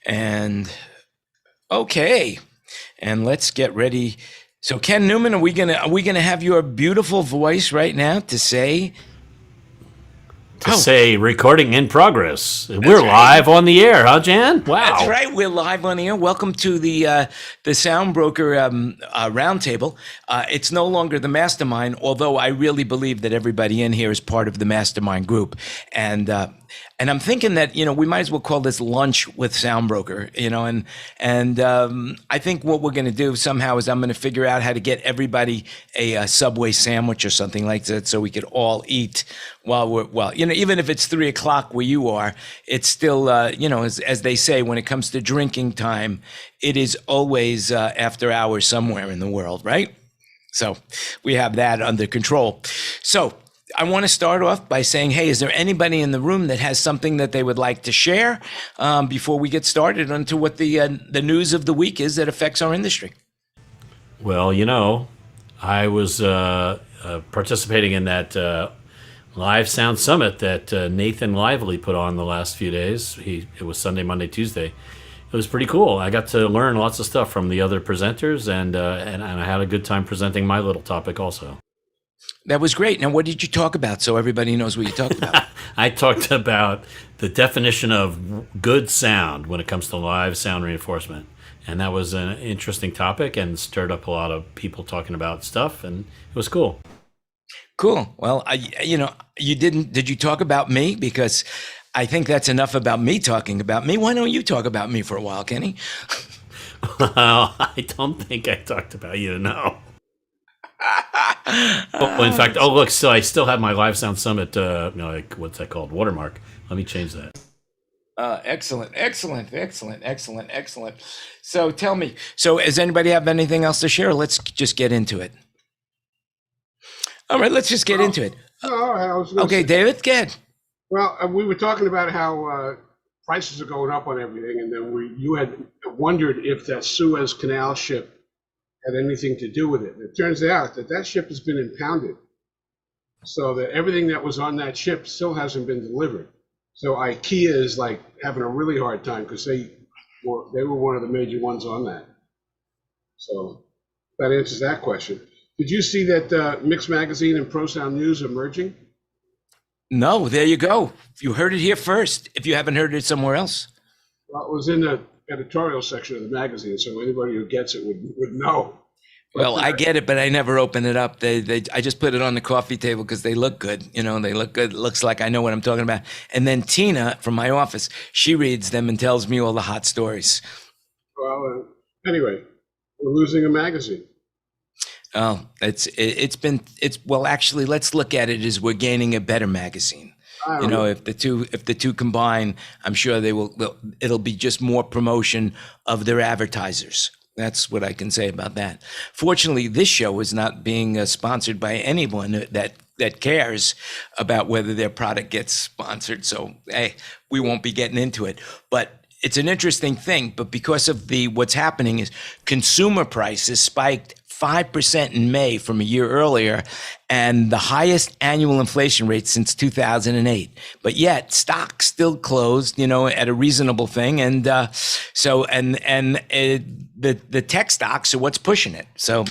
And okay, and let's get ready. So Ken Newman, are we gonna have your beautiful voice right now to say say recording in progress? We're live on the air, huh, Jan? Wow. That's right. We're live on the air. Welcome to the SoundBroker RoundTable. It's no longer the MasterMind, although I really believe that everybody in here is part of the MasterMind group. And I'm thinking that, we might as well call this lunch with SoundBroker, and I think what we're going to do somehow is I'm going to figure out how to get everybody a Subway sandwich or something like that so we could all eat while even if it's 3:00 where you are, it's still, as they say, when it comes to drinking time, it is always after hours somewhere in the world, right? So we have that under control. So I want to start off by saying, hey, is there anybody in the room that has something that they would like to share before we get started onto what the news of the week is that affects our industry? Well, I was participating in that Live Sound Summit that Nathan Lively put on the last few days. It was Sunday, Monday, Tuesday. It was pretty cool. I got to learn lots of stuff from the other presenters, and I had a good time presenting my little topic also. That was great. Now, what did you talk about so everybody knows what you talked about? I talked about the definition of good sound when it comes to live sound reinforcement. And that was an interesting topic and stirred up a lot of people talking about stuff, and it was cool. Cool. Well, did you talk about me? Because I think that's enough about me talking about me. Why don't you talk about me for a while, Kenny? Well, I don't think I talked about you, no. In fact, look, so I still have my Live Sound Summit, what's that called? Watermark. Let me change that. Excellent. So tell me, does anybody have anything else to share? Let's just get into it. All right, let's just get into it. Okay, David, go ahead. Well, we were talking about how prices are going up on everything, and then you had wondered if that Suez Canal ship had anything to do with it. It turns out that ship has been impounded, so that everything that was on that ship still hasn't been delivered. So IKEA is like having a really hard time because they were one of the major ones on that. So that answers that question. Did you see that Mix Magazine and Pro Sound News are merging? No, there you go. You heard it here first, if you haven't heard it somewhere else. Well, it was in the editorial section of the magazine, so anybody who gets it would know. Well, I get it, but I never open it up. I just put it on the coffee table because they look good. They look good. It looks like I know what I'm talking about. And then Tina from my office, she reads them and tells me all the hot stories. Well, anyway, we're losing a magazine. Oh, well, actually, let's look at it as we're gaining a better magazine. If the two combine, I'm sure it'll be just more promotion of their advertisers. That's what I can say about that. Fortunately, this show is not being sponsored by anyone that cares about whether their product gets sponsored. So, hey, we won't be getting into it. But it's an interesting thing. But because of what's happening is consumer prices spiked 5% in May from a year earlier, and the highest annual inflation rate since 2008. But yet, stocks still closed, at a reasonable thing, and the tech stocks are what's pushing it. So,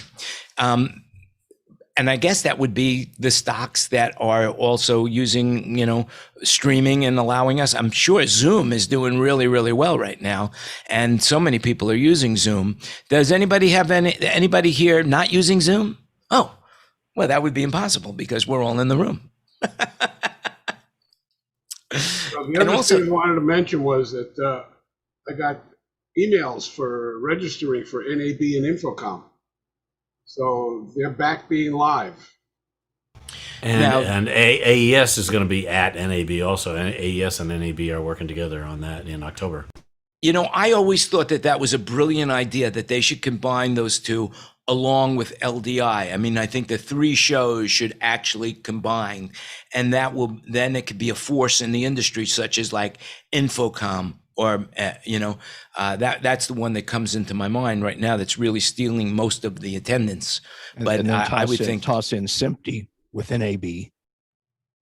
and I guess that would be the stocks that are also using, streaming and allowing us. I'm sure Zoom is doing really, really well right now. And so many people are using Zoom. Does anybody have anybody here not using Zoom? Oh, well, that would be impossible because we're all in the room. So the other thing I wanted to mention was that I got emails for registering for NAB and Infocom. So they're back being live. And AES is going to be at NAB also. And AES and NAB are working together on that in October. I always thought that was a brilliant idea, that they should combine those two along with LDI. I mean, I think the three shows should actually combine, and then it could be a force in the industry, such as like Infocom. Or, that's the one that comes into my mind right now that's really stealing most of the attendance. But and then I would think toss in SMPTE with NAB,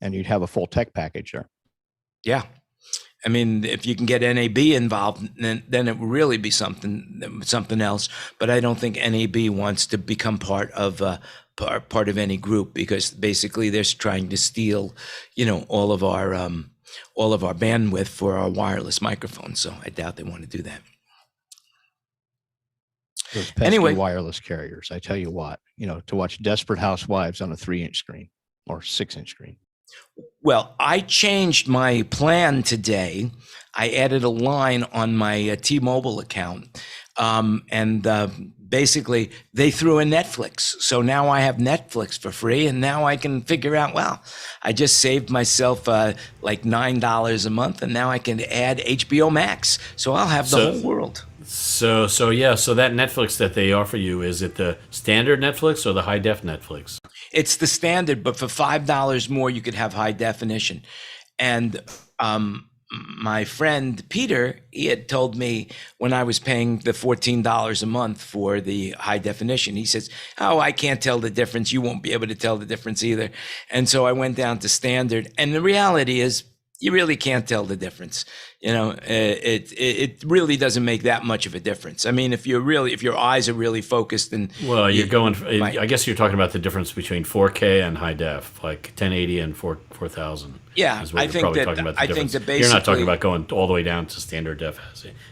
and you'd have a full tech package there. Yeah. I mean, if you can get NAB involved, then it will really be something else. But I don't think NAB wants to become part of any group, because basically they're trying to steal, all of our bandwidth for our wireless microphones. So I doubt they want to do that. Those pesky wireless carriers. I tell you what, to watch Desperate Housewives on a 3-inch screen or 6-inch screen. Well, I changed my plan today. I added a line on my T-Mobile account, and basically they threw in Netflix. So now I have Netflix for free, and now I can figure out, well, I just saved myself like $9 a month, and now I can add HBO Max. So I'll have the whole world. So that Netflix that they offer you, is it the standard Netflix or the high def Netflix? It's the standard, but for $5 more, you could have high definition. And my friend Peter, he had told me when I was paying the $14 a month for the high definition, he says, "Oh, I can't tell the difference. You won't be able to tell the difference either." And so I went down to standard. And the reality is, you really can't tell the difference. It really doesn't make that much of a difference. I mean, if your eyes are really focused, and I guess you're talking about the difference between 4K and high def, like 1080 and 4000. Yeah, is what you're probably talking about. I think that basically, you're not talking about going all the way down to standard def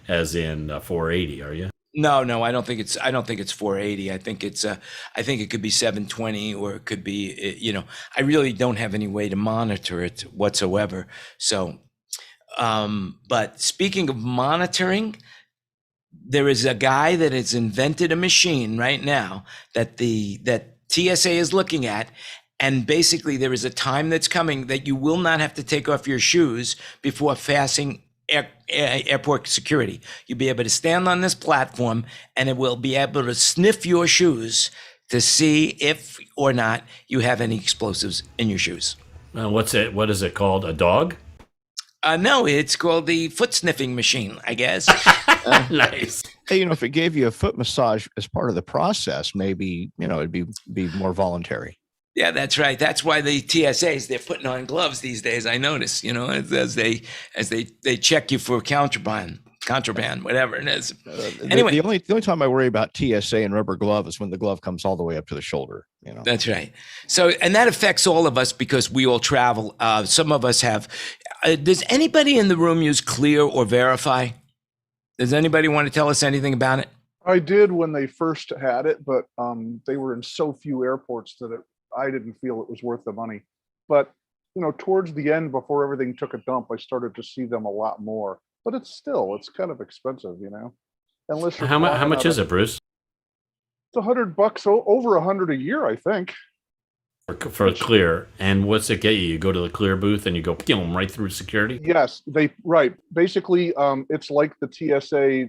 as in 480, are you? No, I don't think it's 480. I think it could be 720, or it could be, I really don't have any way to monitor it whatsoever. So, but speaking of monitoring, there is a guy that has invented a machine right now that TSA is looking at. And basically there is a time that's coming that you will not have to take off your shoes before passing airport security. You'll be able to stand on this platform, and it will be able to sniff your shoes to see if or not you have any explosives in your shoes. What is it called? A dog? No, it's called the foot sniffing machine, I guess. Nice. Hey, if it gave you a foot massage as part of the process, maybe, it'd be more voluntary. Yeah, that's right. That's why the TSAs, they're putting on gloves these days. I notice, as they check you for contraband, whatever it is. Anyway, the only time I worry about TSA and rubber glove is when the glove comes all the way up to the shoulder. That's right. So, and that affects all of us because we all travel. Some of us have. Does anybody in the room use Clear or Verify? Does anybody want to tell us anything about it? I did when they first had it, but they were in so few airports that I didn't feel it was worth the money. But, towards the end, before everything took a dump, I started to see them a lot more. But it's kind of expensive, Unless you're how much is it, Bruce? It's $100, over $100 a year, I think. For Clear. And what's it get you? You go to the Clear booth and you go right through security? Yes, right. Basically, it's like the TSA,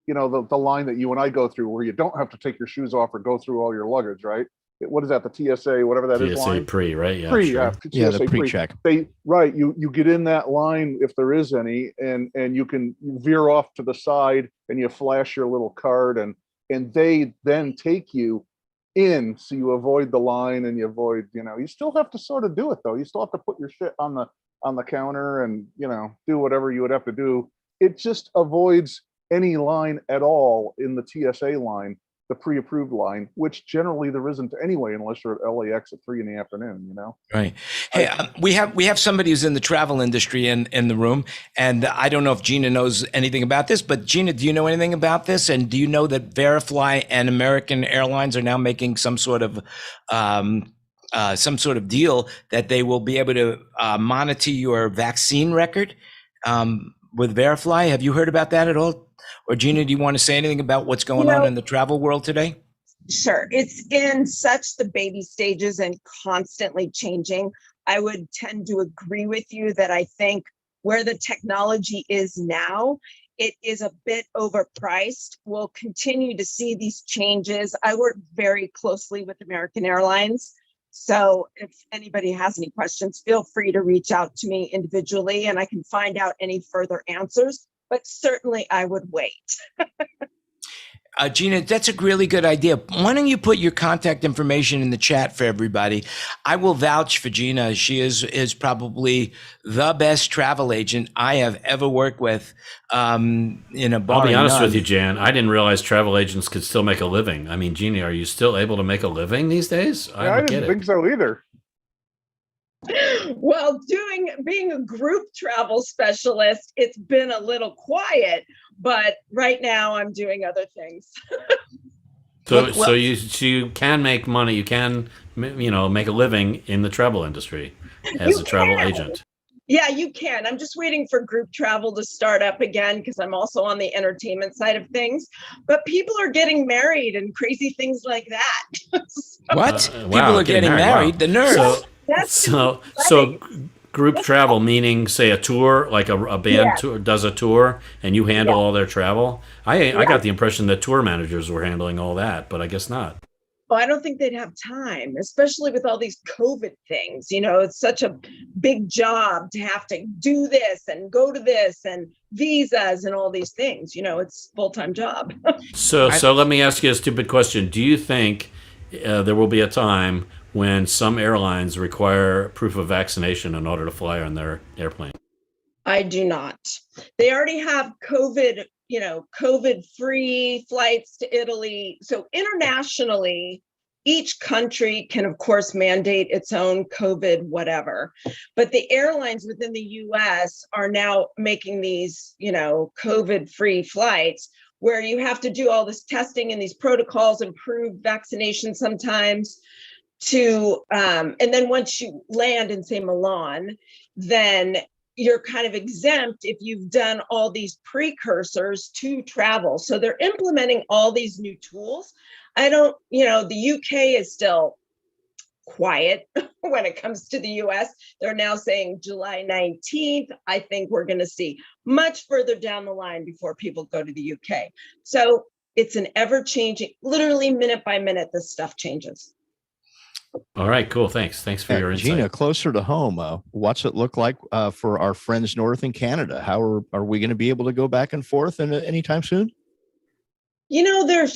the line that you and I go through, where you don't have to take your shoes off or go through all your luggage, right? What is that? The TSA, whatever that is. TSA pre, right? Yeah, pre, sure. Yeah, the pre-check. You get in that line if there is any, and you can veer off to the side and you flash your little card, and they then take you in, so you avoid the line and you avoid. You still have to sort of do it though. You still have to put your shit on the counter and do whatever you would have to do. It just avoids any line at all in the TSA line, the pre-approved line, which generally there isn't anyway, unless you're at LAX at 3 p.m. Right. Hey, we have somebody who's in the travel industry in the room, and I don't know if Gina knows anything about this, but Gina, do you know anything about this? And do you know that Verifly and American Airlines are now making some sort of deal that they will be able to monitor your vaccine record with Verifly? Have you heard about that at all? Or Gina, do you want to say anything about what's going on in the travel world today? Sure. It's in such the baby stages and constantly changing. I would tend to agree with you that I think where the technology is now, it is a bit overpriced. We'll continue to see these changes. I work very closely with American Airlines. So if anybody has any questions, feel free to reach out to me individually and I can find out any further answers. But certainly I would wait. Gina, that's a really good idea. Why don't you put your contact information in the chat for everybody? I will vouch for Gina. She is probably the best travel agent I have ever worked with. I'll be honest with you, none. Jan. I didn't realize travel agents could still make a living. I mean, Jeannie, are you still able to make a living these days? Yeah, I didn't think so either. Well, being a group travel specialist, it's been a little quiet, but right now I'm doing other things. So you can make money. You can, make a living in the travel industry as a travel agent. Yeah, you can. I'm just waiting for group travel to start up again because I'm also on the entertainment side of things. But people are getting married and crazy things like that. What? Wow, People are getting married. Wow. The nerve. So group travel, meaning say a tour, like a band tour does a tour, and you handle all their travel. I got the impression that tour managers were handling all that, but I guess not. Well, I don't think they'd have time, especially with all these COVID things. It's such a big job to have to do this and go to this and visas and all these things. It's a full-time job. So let me ask you a stupid question. Do you think there will be a time when some airlines require proof of vaccination in order to fly on their airplane? I do not. They already have COVID-free flights to Italy. So internationally, each country can, of course, mandate its own COVID whatever. But the airlines within the US are now making these, COVID-free flights where you have to do all this testing and these protocols and prove vaccination sometimes and then once you land in, say, Milan, then you're kind of exempt if you've done all these precursors to travel. So they're implementing all these new tools. The UK is still quiet when it comes to the US. They're now saying July 19th. I think we're going to see much further down the line before people go to the UK. So it's an ever-changing, literally minute by minute, this stuff changes. All right, cool. Thanks for your insight. Gina, closer to home, what's it look like for our friends north in Canada? How are we going to be able to go back and forth anytime soon? They're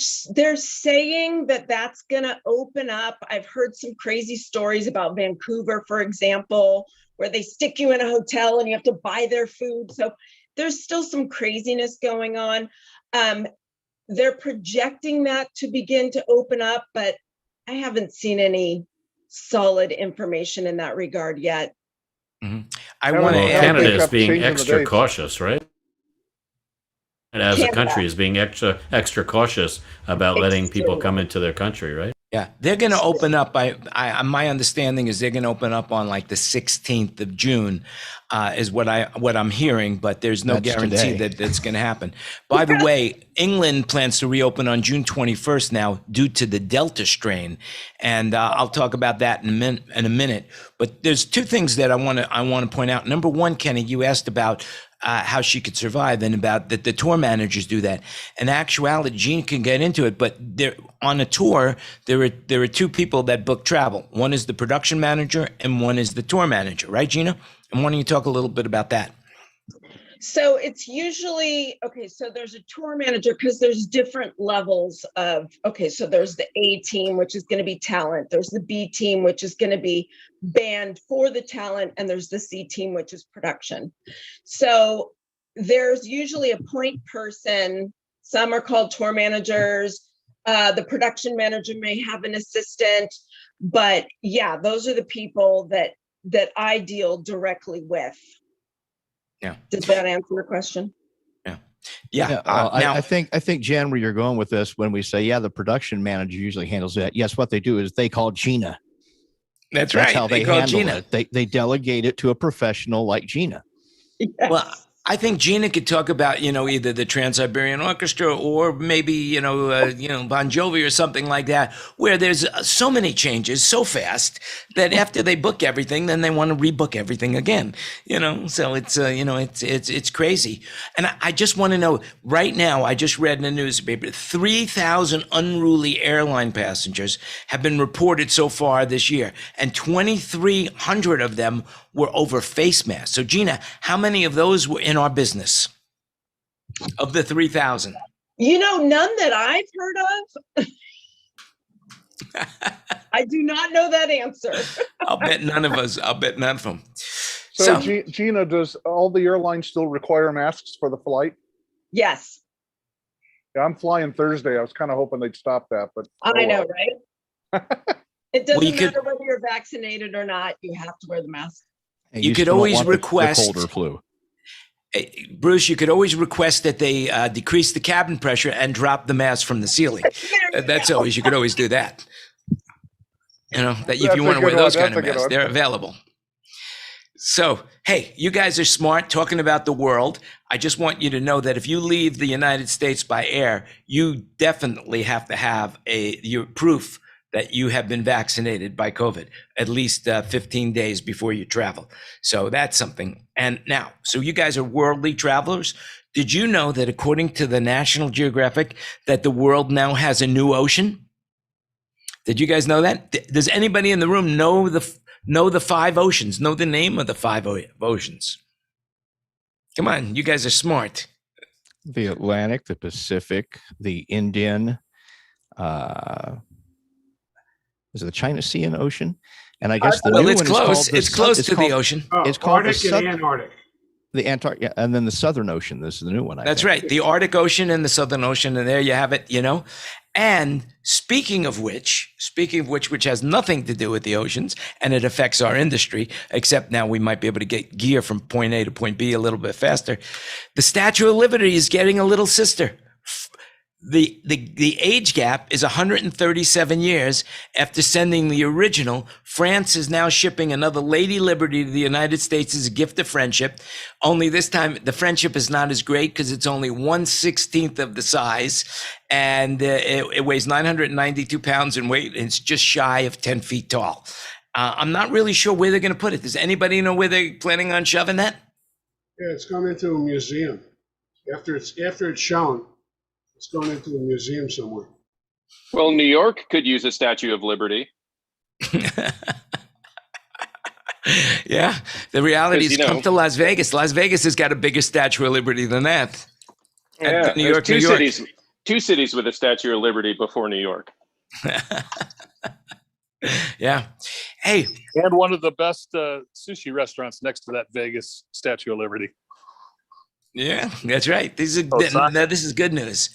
saying that that's going to open up. I've heard some crazy stories about Vancouver, for example, where they stick you in a hotel and you have to buy their food. So there's still some craziness going on. They're projecting that to begin to open up, but I haven't seen any solid information in that regard yet. Mm-hmm. Canada is being extra cautious, right? And as a country is being extra cautious about letting people come into their country, right? Yeah, they're going to open up. My understanding is they're going to open up on like the 16th of June, is what I'm hearing. But there's no guarantee that that's going to happen. By the way, England plans to reopen on June 21st now due to the Delta strain, and I'll talk about that in a minute. But there's two things that I want to point out. Number one, Kenny, you asked about how she could survive and about that the tour managers do that. In actuality, Gene can get into it, but on a tour, there are two people that book travel. One is the production manager and one is the tour manager, right, Gina? And why don't you talk a little bit about that? So it's usually, so there's a tour manager because there's different levels of, so there's the A team, which is going to be talent. There's the B team, which is going to be band for the talent. And there's the C team, which is production. So there's usually a point person. Some are called tour managers. The production manager may have an assistant, but yeah, those are the people that I deal directly with. Yeah. Does that answer your question? Yeah. I think Jan, where you're going with this, when we say, the production manager usually handles that. Yes, what they do is they call Gina. That's right. How they handle Gina. They delegate it to a professional like Gina. Yes. Well, I think Gina could talk about, either the Trans-Siberian Orchestra or maybe, Bon Jovi or something like that, where there's so many changes so fast that after they book everything, then they want to rebook everything again, so it's crazy. And I just want to know right now, I just read in the newspaper, 3,000 unruly airline passengers have been reported so far this year, and 2,300 of them were over face masks. So Gina, how many of those were in our business of the 3,000? None that I've heard of. I do not know that answer. I'll bet none of them. So, Gina, does all the airlines still require masks for the flight? Yes. Yeah, I'm flying Thursday. I was kind of hoping they'd stop that, but I know, right? It doesn't Well, matter whether you're vaccinated or not. You have to wear the mask. And You could still don't always want the request- cold or flu. Bruce, you could always request that they decrease the cabin pressure and drop the mask from the ceiling. You could always do that. That if That's you a want to wear good those one. kind of That's a good masks, one. they're available. So, hey, you guys are smart talking about the world. I just want you to know that if you leave the United States by air, you definitely have to have your proof that you have been vaccinated by COVID at least 15 days before you travel. So that's something. And now, so you guys are worldly travelers. Did you know that according to the National Geographic, that the world now has a new ocean? Did you guys know that? Does anybody in the room know the 5 oceans? Know the name of the 5 oceans? Come on, you guys are smart. The Atlantic, the Pacific, the Indian, is it the China Sea and Ocean? And I guess the new it's one close. is called It's close to the ocean. It's called Arctic and Antarctic. The Antarctic, yeah, and then the Southern Ocean. This is the new one. I That's think. right. The Arctic Ocean and the Southern Ocean. And there you have it, And speaking of which, which has nothing to do with the oceans, and it affects our industry, except now we might be able to get gear from point A to point B a little bit faster. The Statue of Liberty is getting a little sister. The age gap is 137 years after sending the original. France is now shipping another Lady Liberty to the United States as a gift of friendship. Only this time, the friendship is not as great because it's only 1/16 of the size, and it weighs 992 pounds in weight, and it's just shy of 10 feet tall. I'm not really sure where they're going to put it. Does anybody know where they're planning on shoving that? Yeah, it's going into a museum. After it's shown, it's going into a museum somewhere. Well, New York could use a Statue of Liberty. Yeah, the reality is, 'Cause, come to Las Vegas. Las Vegas has got a bigger Statue of Liberty than that. Yeah, New York, there's New York. two cities with a Statue of Liberty before New York. Yeah. Hey, And one of the best sushi restaurants next to that Vegas Statue of Liberty. yeah, that's right. This is Osaka. now, this is good news.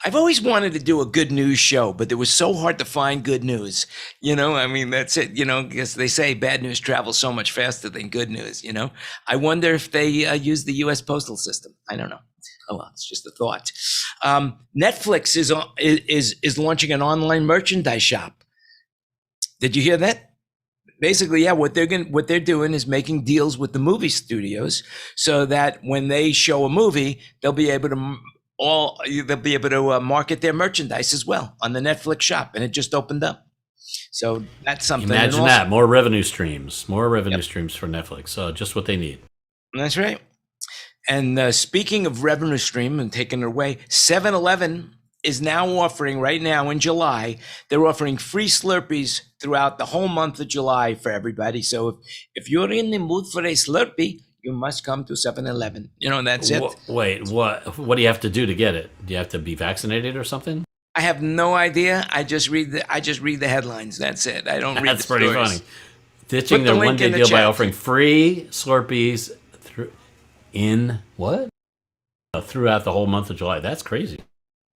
I've always wanted to do a good news show, but it was so hard to find good news. That's it. Because they say bad news travels so much faster than good news. I wonder if they use the U.S. postal system. I don't know. Oh well, it's just a thought. Netflix is launching an online merchandise shop. Did you hear that? Basically, yeah. What they're doing is making deals with the movie studios so that when they show a movie, they'll be able to market their merchandise as well on the Netflix shop, and it just opened up. So that's something. Imagine that. More revenue streams for Netflix. Just what they need. That's right. And speaking of revenue stream and taking it away, 7-Eleven is now offering, right now in July, they're offering free Slurpees throughout the whole month of July for everybody. So if you're in the mood for a Slurpee, you must come to 7-Eleven. That's it. Wait, what? What do you have to do to get it? Do you have to be vaccinated or something? I have no idea. I just read the headlines. That's it. I don't read That's the pretty stories. funny. Ditching Put the their link one-day in the deal by chat. offering free Slurpees throughout the whole month of July. That's crazy.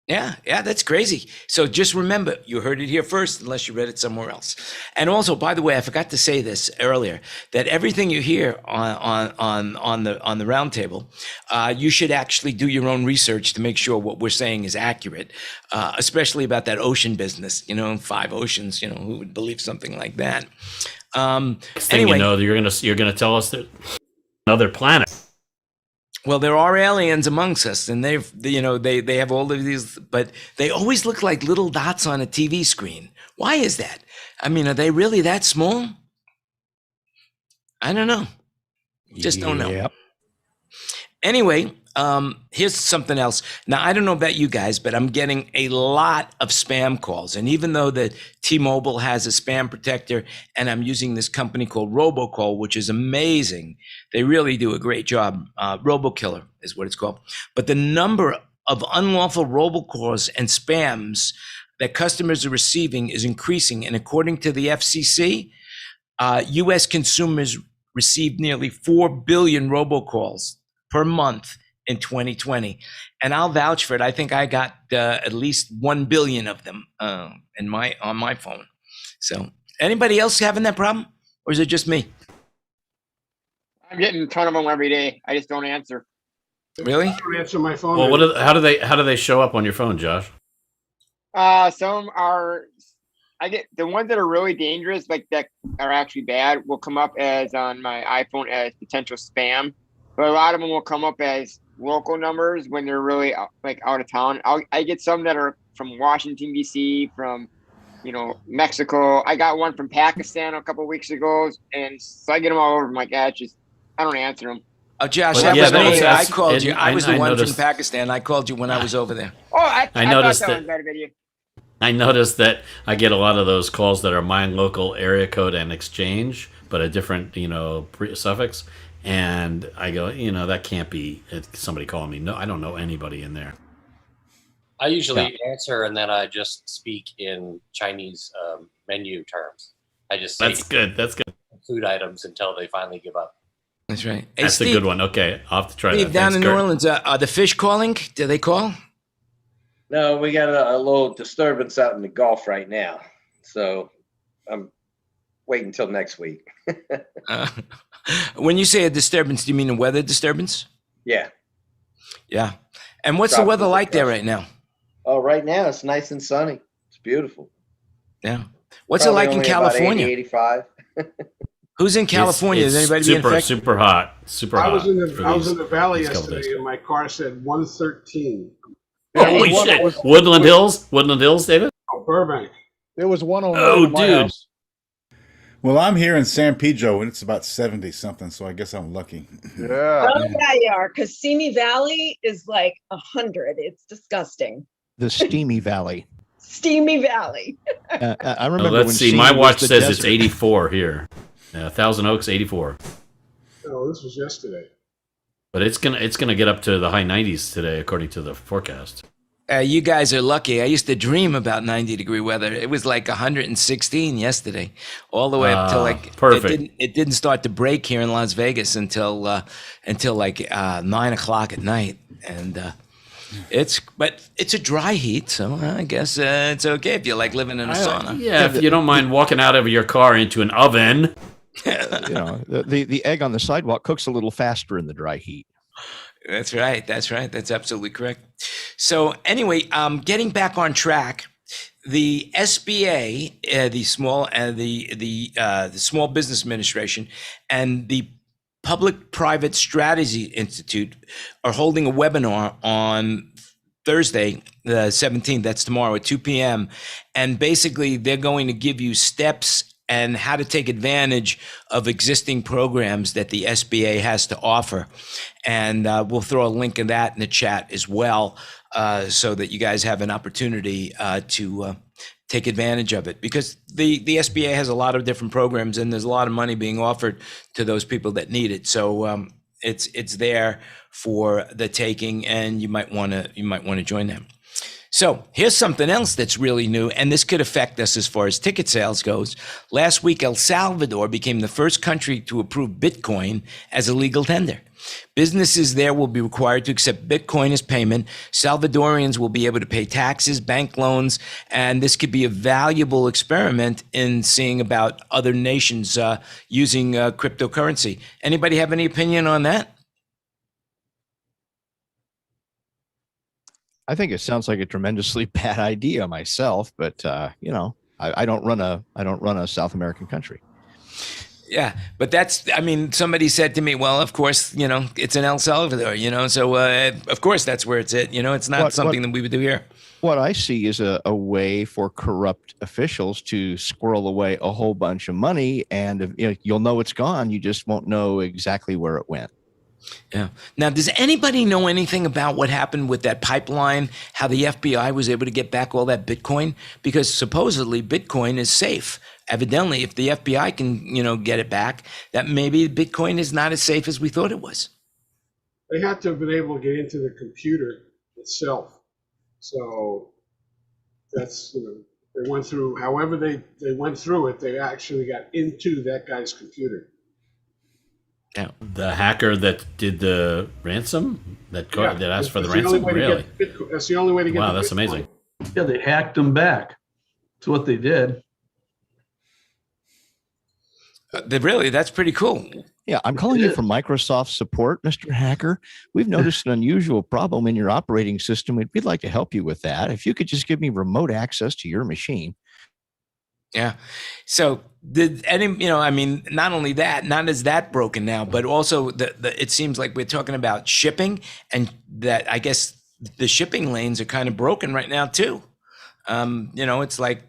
Yeah, that's crazy. So just remember, you heard it here first, unless you read it somewhere else. And also, by the way, I forgot to say this earlier, that everything you hear on the roundtable, you should actually do your own research to make sure what we're saying is accurate, especially about that ocean business. 5 oceans. Who would believe something like that? Next thing Anyway, you know, you're gonna tell us that another planet. well, there are aliens amongst us, and they have all of these, but they always look like little dots on a TV screen. Why is that? Are they really that small? I don't know. Just don't know. Yep. Anyway, here's something else. Now, I don't know about you guys, but I'm getting a lot of spam calls. And even though the T-Mobile has a spam protector, and I'm using this company called Robocall, which is amazing. They really do a great job. RoboKiller is what it's called. But the number of unlawful robocalls and spams that customers are receiving is increasing. And according to the FCC, U.S. consumers received nearly 4 billion robocalls per month in 2020. And I'll vouch for it. I think I got at least 1 billion of them on my phone. So anybody else having that problem? Or is it just me? I'm getting a ton of them every day. I just don't answer. Really? I don't answer my phone. Well, how do they show up on your phone, Josh? Some are, I get the ones that are really dangerous, like that are actually bad, will come up as on my iPhone as potential spam. But a lot of them will come up as local numbers when they're really like out of town. I get some that are from Washington, D.C., from, Mexico. I got one from Pakistan a couple of weeks ago. And so I get them all over. I'm like, I don't answer them. Oh, Josh, Well, that yeah, was that me. was- I called you. I was the I one noticed- from Pakistan. I called you when I was over there. Oh, I noticed thought that that- was better video. I noticed that I get a lot of those calls that are my local area code and exchange, but a different, suffix. And I go, that can't be somebody calling me. No, I don't know anybody in there. I usually answer and then I just speak in Chinese menu terms. I just say That's good. That's good. food items until they finally give up. That's right. Hey, That's Steve, a good one. Okay, I'll have to try Steve, that. down Thanks, in New Kurt. Orleans, are the fish calling? Do they call? No, we got a little disturbance out in the Gulf right now. So I'm waiting until next week. When you say a disturbance, do you mean a weather disturbance? Yeah. Yeah. And what's the weather like there right now? Oh, right now it's nice and sunny. It's beautiful. Yeah. What's Probably it like in only about California? 80, 85. Who's in California? It's Is anybody being super, affected? super hot. Super I hot. was in for the valley these couple days. yesterday, and my car said 113. Holy shit! Woodland Hills, David. Oh, Burbank. There was 109 Oh, in my dude. house. Well, I'm here in San Pedro, and it's about 70 something, so I guess I'm lucky. Yeah. Oh, yeah, you are. Because Simi Valley is like 100. It's disgusting. The Steamy Valley. Steamy Valley. I remember Let's when see. Steamy My was watch the says desert. it's 84 here. Thousand Oaks, 84. Oh, this was yesterday. But it's gonna get up to the high 90s today, according to the forecast. You guys are lucky. I used to dream about 90-degree weather. It was like 116 yesterday, all the way up to perfect. It didn't start to break here in Las Vegas until like 9 o'clock at night, and it's a dry heat, so I guess it's okay if you like living in a sauna. Yeah, if you don't mind walking out of your car into an oven. The egg on the sidewalk cooks a little faster in the dry heat. That's right. That's absolutely correct. So anyway, getting back on track, the SBA, the Small Business Administration, and the Public-Private Strategy Institute are holding a webinar on Thursday, the 17th. That's tomorrow at 2 p.m. And basically, they're going to give you steps and how to take advantage of existing programs that the SBA has to offer. And we'll throw a link of that in the chat as well, so that you guys have an opportunity to take advantage of it. Because the SBA has a lot of different programs, and there's a lot of money being offered to those people that need it. So it's there for the taking, and you might want to join them. So here's something else that's really new, and this could affect us as far as ticket sales goes. Last week, El Salvador became the first country to approve Bitcoin as a legal tender. Businesses there will be required to accept Bitcoin as payment. Salvadorians will be able to pay taxes, bank loans, and this could be a valuable experiment in seeing about other nations using cryptocurrency. Anybody have any opinion on that? I think it sounds like a tremendously bad idea myself, but I don't run a South American country. Yeah, but somebody said to me, well, of course, it's in El Salvador, so of course that's where it's at. It's not something that we would do here. What I see is a way for corrupt officials to squirrel away a whole bunch of money, and you'll know it's gone. You just won't know exactly where it went. Yeah. Now, does anybody know anything about what happened with that pipeline, how the FBI was able to get back all that Bitcoin? Because supposedly Bitcoin is safe. Evidently, if the FBI can, get it back, that maybe Bitcoin is not as safe as we thought it was. They had to have been able to get into the computer itself. So that's, they went through, however they went through it, they actually got into that guy's computer. Yeah. The hacker that did the ransom, that asked for the ransom, really? That's the only way to get. Wow, that's amazing. Yeah, they hacked them back. That's what they did. That's pretty cool. Yeah, I'm calling you from Microsoft support, Mr. Hacker. We've noticed an unusual problem in your operating system. We'd like to help you with that. If you could just give me remote access to your machine. Yeah. So not only that, not is that broken now, but also it seems like we're talking about shipping, and that I guess the shipping lanes are kind of broken right now too. It's like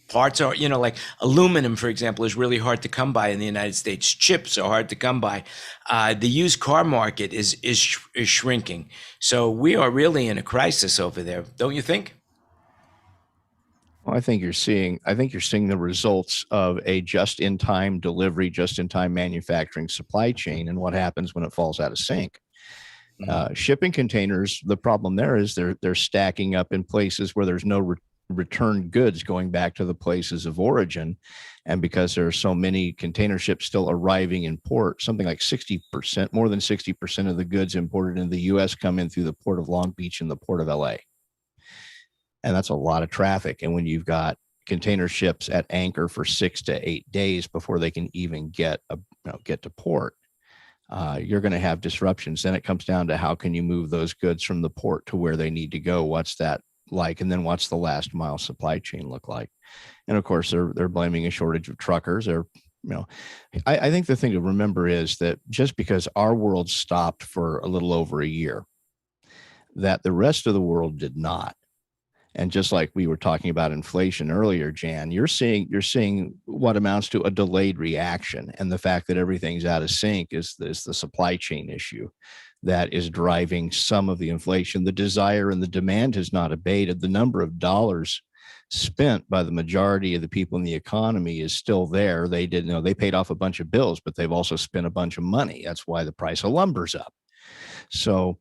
parts are, like aluminum, for example, is really hard to come by in the United States. Chips are hard to come by. The used car market is shrinking. So we are really in a crisis over there, don't you think? Well, I think you're seeing the results of a just-in-time delivery, just-in-time manufacturing supply chain, and what happens when it falls out of sync. Shipping containers, the problem there is they're stacking up in places where there's no return goods going back to the places of origin. And because there are so many container ships still arriving in port, something like 60%, more than 60% of the goods imported in the U.S. come in through the port of Long Beach and the port of L.A. And that's a lot of traffic. And when you've got container ships at anchor for 6 to 8 days before they can even get to port, you're going to have disruptions. Then it comes down to how can you move those goods from the port to where they need to go? What's that like? And then what's the last mile supply chain look like? And of course, they're blaming a shortage of truckers. I think the thing to remember is that just because our world stopped for a little over a year, that the rest of the world did not. And just like we were talking about inflation earlier, Jan, you're seeing what amounts to a delayed reaction. And the fact that everything's out of sync is the supply chain issue that is driving some of the inflation. The desire and the demand has not abated. The number of dollars spent by the majority of the people in the economy is still there. They they paid off a bunch of bills, but they've also spent a bunch of money. That's why the price of lumber's up. So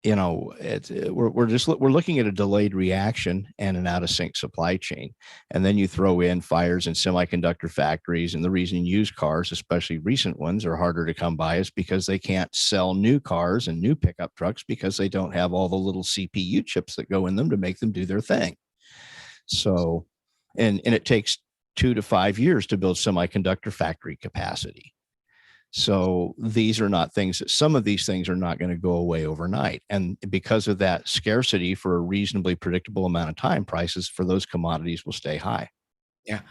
we're looking at a delayed reaction and an out of sync supply chain. And then you throw in fires in semiconductor factories. And the reason used cars, especially recent ones, are harder to come by is because they can't sell new cars and new pickup trucks because they don't have all the little CPU chips that go in them to make them do their thing. So, and it takes 2 to 5 years to build semiconductor factory capacity. So these are not things some of these things are not going to go away overnight. And because of that scarcity for a reasonably predictable amount of time, prices for those commodities will stay high. Yeah.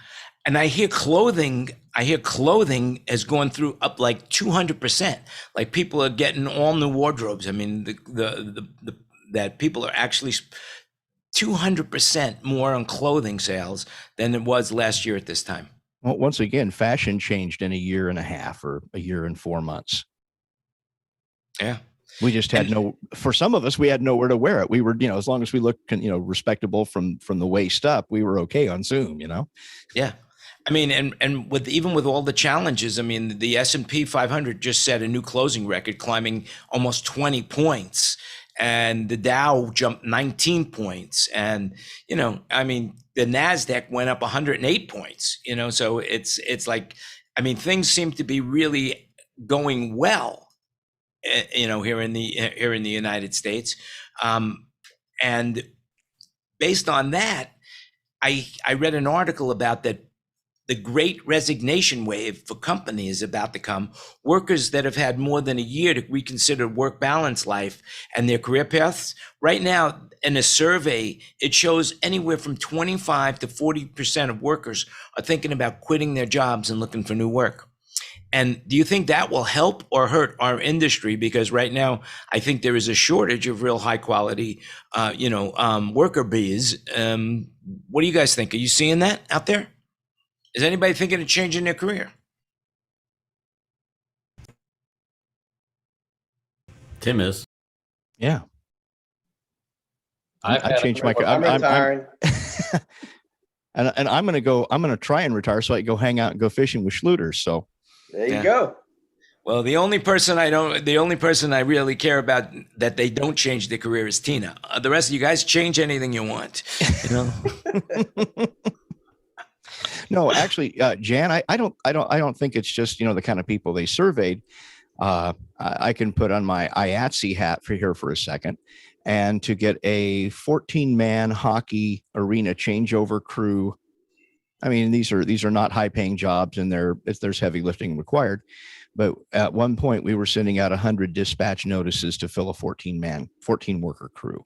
And I hear clothing has gone through up like 200%. Like people are getting all new wardrobes. I mean, that people are actually 200% more on clothing sales than it was last year at this time. Well, once again, fashion changed in a year and a half or a year and 4 months. Yeah. We just had for some of us, we had nowhere to wear it. We were, as long as we looked, respectable from the waist up, we were okay on Zoom, Yeah. I mean, and even with all the challenges, I mean, the S&P 500 just set a new closing record, climbing almost 20 points. And the Dow jumped 19 points. And, I mean, the NASDAQ went up 108 points, so it's like, I mean, things seem to be really going well, here in the United States. And based on that, I read an article about that the great resignation wave for companies is about to come. Workers that have had more than a year to reconsider work balance life and their career paths. Right now, in a survey, it shows anywhere from 25 to 40% of workers are thinking about quitting their jobs and looking for new work. And do you think that will help or hurt our industry? Because right now, I think there is a shortage of real high quality, worker bees. What do you guys think? Are you seeing that out there? Is anybody thinking of changing their career? Tim is. Yeah. I changed my career. I'm retiring. And I'm going to try and retire so I can go hang out and go fishing with Schluters. So there you go. Well, the only person I really care about that they don't change their career is Tina. The rest of you guys change anything you want. You know. No, actually, Jan, I don't think it's just, the kind of people they surveyed. I can put on my IATSE hat for a second, and to get a 14-man hockey arena changeover crew. I mean, these are not high-paying jobs, and there's heavy lifting required. But at one point, we were sending out 100 dispatch notices to fill a 14-worker crew.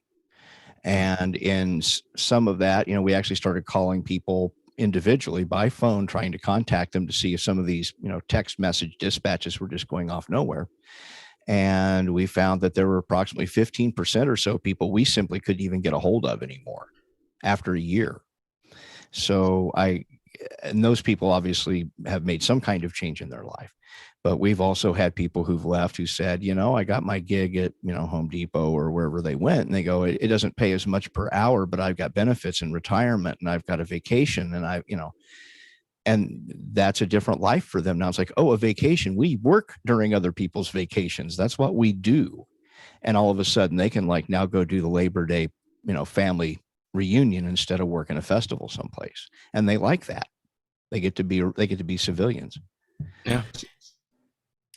And in some of that, we actually started calling people individually by phone, trying to contact them to see if some of these, text message dispatches were just going off nowhere. And we found that there were approximately 15% or so people we simply couldn't even get a hold of anymore after a year. So and those people obviously have made some kind of change in their life. But we've also had people who've left who said, I got my gig at, Home Depot or wherever they went, and they go, it doesn't pay as much per hour, but I've got benefits and retirement, and I've got a vacation, and and that's a different life for them. Now it's like, oh, a vacation. We work during other people's vacations. That's what we do. And all of a sudden they can now go do the Labor Day, family reunion instead of working a festival someplace. And they like that. They get to be civilians. Yeah.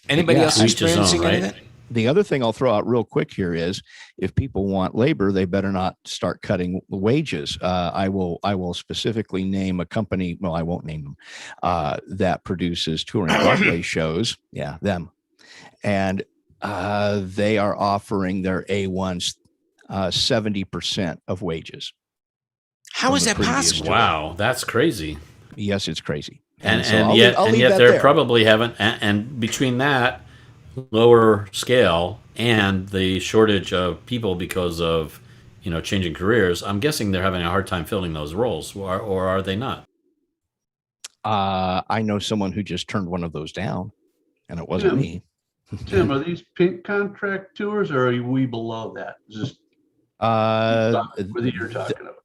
Anybody else experiencing anything? The other thing I'll throw out real quick here is, if people want labor, they better not start cutting wages. I will specifically name a company. Well, I won't name them. That produces touring Broadway shows. Yeah, them, and they are offering their A1s 70% of wages. How is that possible? Wow, that's crazy. Yes, it's crazy. And so yet they're there. probably haven't. And between that lower scale and the shortage of people because of changing careers, I'm guessing they're having a hard time filling those roles, or are they not? I know someone who just turned one of those down, and it wasn't me. Tim, are these pink contract tours, or are we below that? Just whether you're talking about.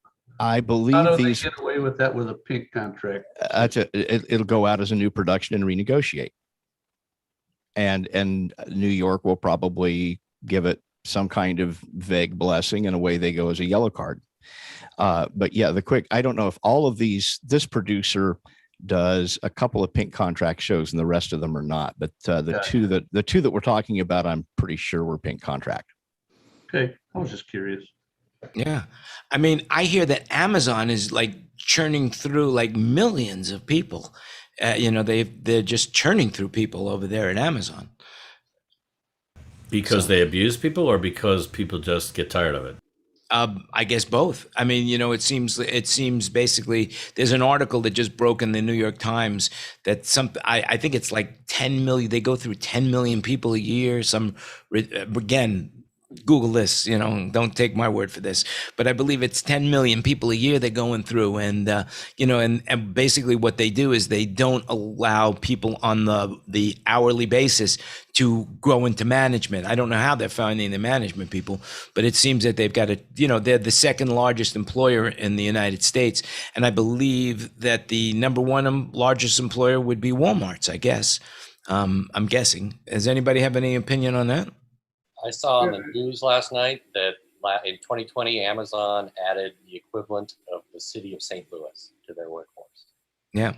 I believe How do these they get away with that with a pink contract? It'll go out as a new production and renegotiate. And New York will probably give it some kind of vague blessing, and away they go as a yellow card. But yeah, I don't know if all of this producer does a couple of pink contract shows and the rest of them are not. But the two that we're talking about, I'm pretty sure were pink contract. Okay, I was just curious. Yeah. I mean, I hear that Amazon is churning through millions of people. They're just churning through people over there at Amazon. Because they abuse people, or because people just get tired of it? I guess both. I mean, it seems basically there's an article that just broke in the New York Times that I think it's 10 million. They go through 10 million people a year. Again, Google this, don't take my word for this, but I believe it's 10 million people a year they're going through. And, and basically what they do is they don't allow people on the hourly basis to grow into management. I don't know how they're finding the management people, but it seems that they've got they're the second largest employer in the United States. And I believe that the number one largest employer would be Walmart's, I guess. I'm guessing. Does anybody have any opinion on that? I saw on the news last night that in 2020, Amazon added the equivalent of the city of St. Louis to their workforce. Yeah.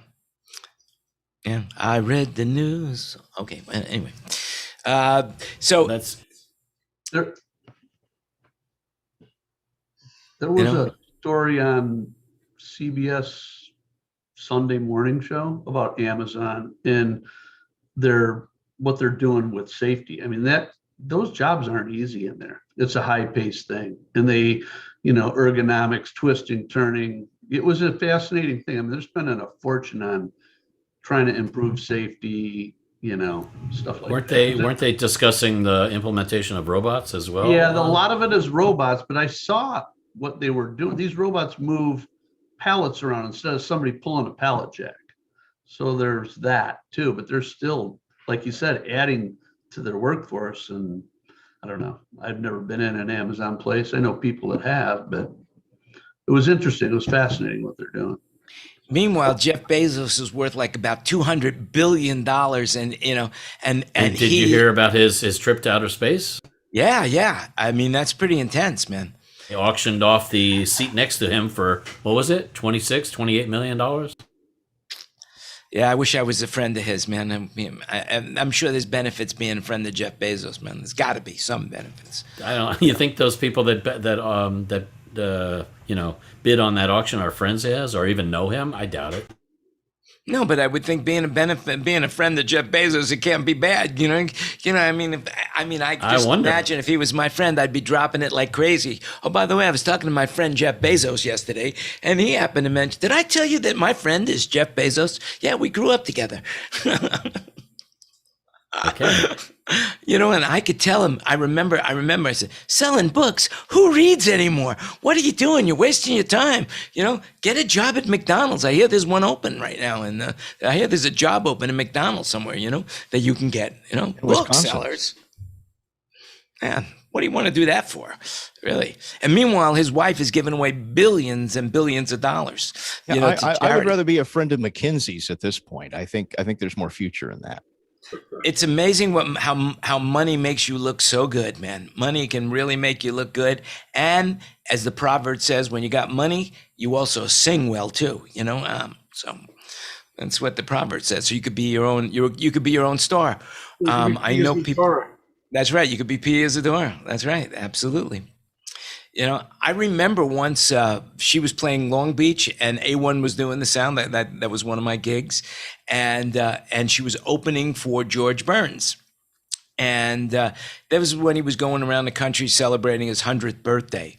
Yeah, I read the news. Okay, anyway. So that's there was a story on CBS Sunday morning show about Amazon and what they're doing with safety. I mean, those jobs aren't easy in there. It's a high-paced thing. And they, ergonomics, twisting, turning. It was a fascinating thing. I mean, they're spending a fortune on trying to improve safety, stuff like that. Weren't they discussing the implementation of robots as well? Yeah, a lot of it is robots, but I saw what they were doing. These robots move pallets around instead of somebody pulling a pallet jack. So there's that too, but they're still, like you said, adding to their workforce. And I don't know, I've never been in an Amazon place. I know people that have, but it was interesting. It was fascinating what they're doing. Meanwhile, Jeff Bezos is worth like about $200 billion, and did you hear about his trip to outer space? Yeah. I mean, that's pretty intense, man. He auctioned off the seat next to him for, what was it, $28 million? Yeah, I wish I was a friend of his, man. I'm sure there's benefits being a friend of Jeff Bezos, man. There's got to be some benefits. I don't. You think those people that bid on that auction are friends of his or even know him? I doubt it. No, but I would think being a friend of Jeff Bezos, it can't be bad. I just imagine if he was my friend, I'd be dropping it like crazy. Oh, by the way, I was talking to my friend Jeff Bezos yesterday, and he happened to mention, did I tell you that my friend is Jeff Bezos? Yeah, we grew up together. Okay. And I could tell him, I remember, I said, selling books, who reads anymore? What are you doing? You're wasting your time. Get a job at McDonald's. I hear there's one open right now. And I hear there's a job open at McDonald's somewhere, that you can get, booksellers. Man, what do you want to do that for? Really? And meanwhile, his wife is giving away billions and billions of dollars. I would rather be a friend of McKinsey's at this point. I think there's more future in that. It's amazing how money makes you look so good, man. Money can really make you look good. And as the proverb says, when you got money, you also sing well too, so that's what the proverb says. So you could be your own, you could be your own star. I know people. That's right. You could be Pia Zadora. That's right. Absolutely. I remember once she was playing Long Beach and A1 was doing the sound. That was one of my gigs, and she was opening for George Burns, and that was when he was going around the country celebrating his 100th birthday.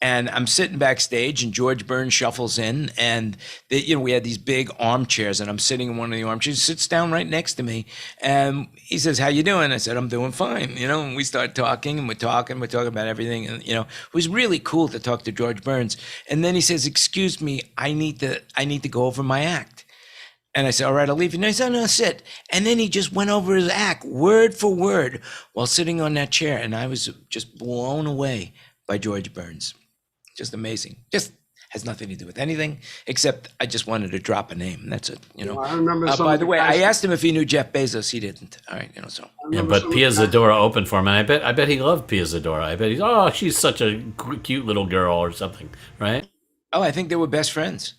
And I'm sitting backstage, and George Burns shuffles in, and we had these big armchairs, and I'm sitting in one of the armchairs. He sits down right next to me, and he says, "How you doing?" I said, "I'm doing fine." And we start talking, and we're talking about everything, and it was really cool to talk to George Burns. And then he says, "Excuse me, I need to go over my act." And I said, "All right, I'll leave you." And he said, "No, sit." And then he just went over his act word for word while sitting on that chair, and I was just blown away by George Burns. Just amazing. Just has nothing to do with anything except I just wanted to drop a name. That's it. I remember. By the way, I asked him if he knew Jeff Bezos. He didn't. All right, so. Yeah, but Pia Zadora opened for him, and I bet he loved Pia Zadora. I bet she's such a cute little girl or something, right? Oh, I think they were best friends.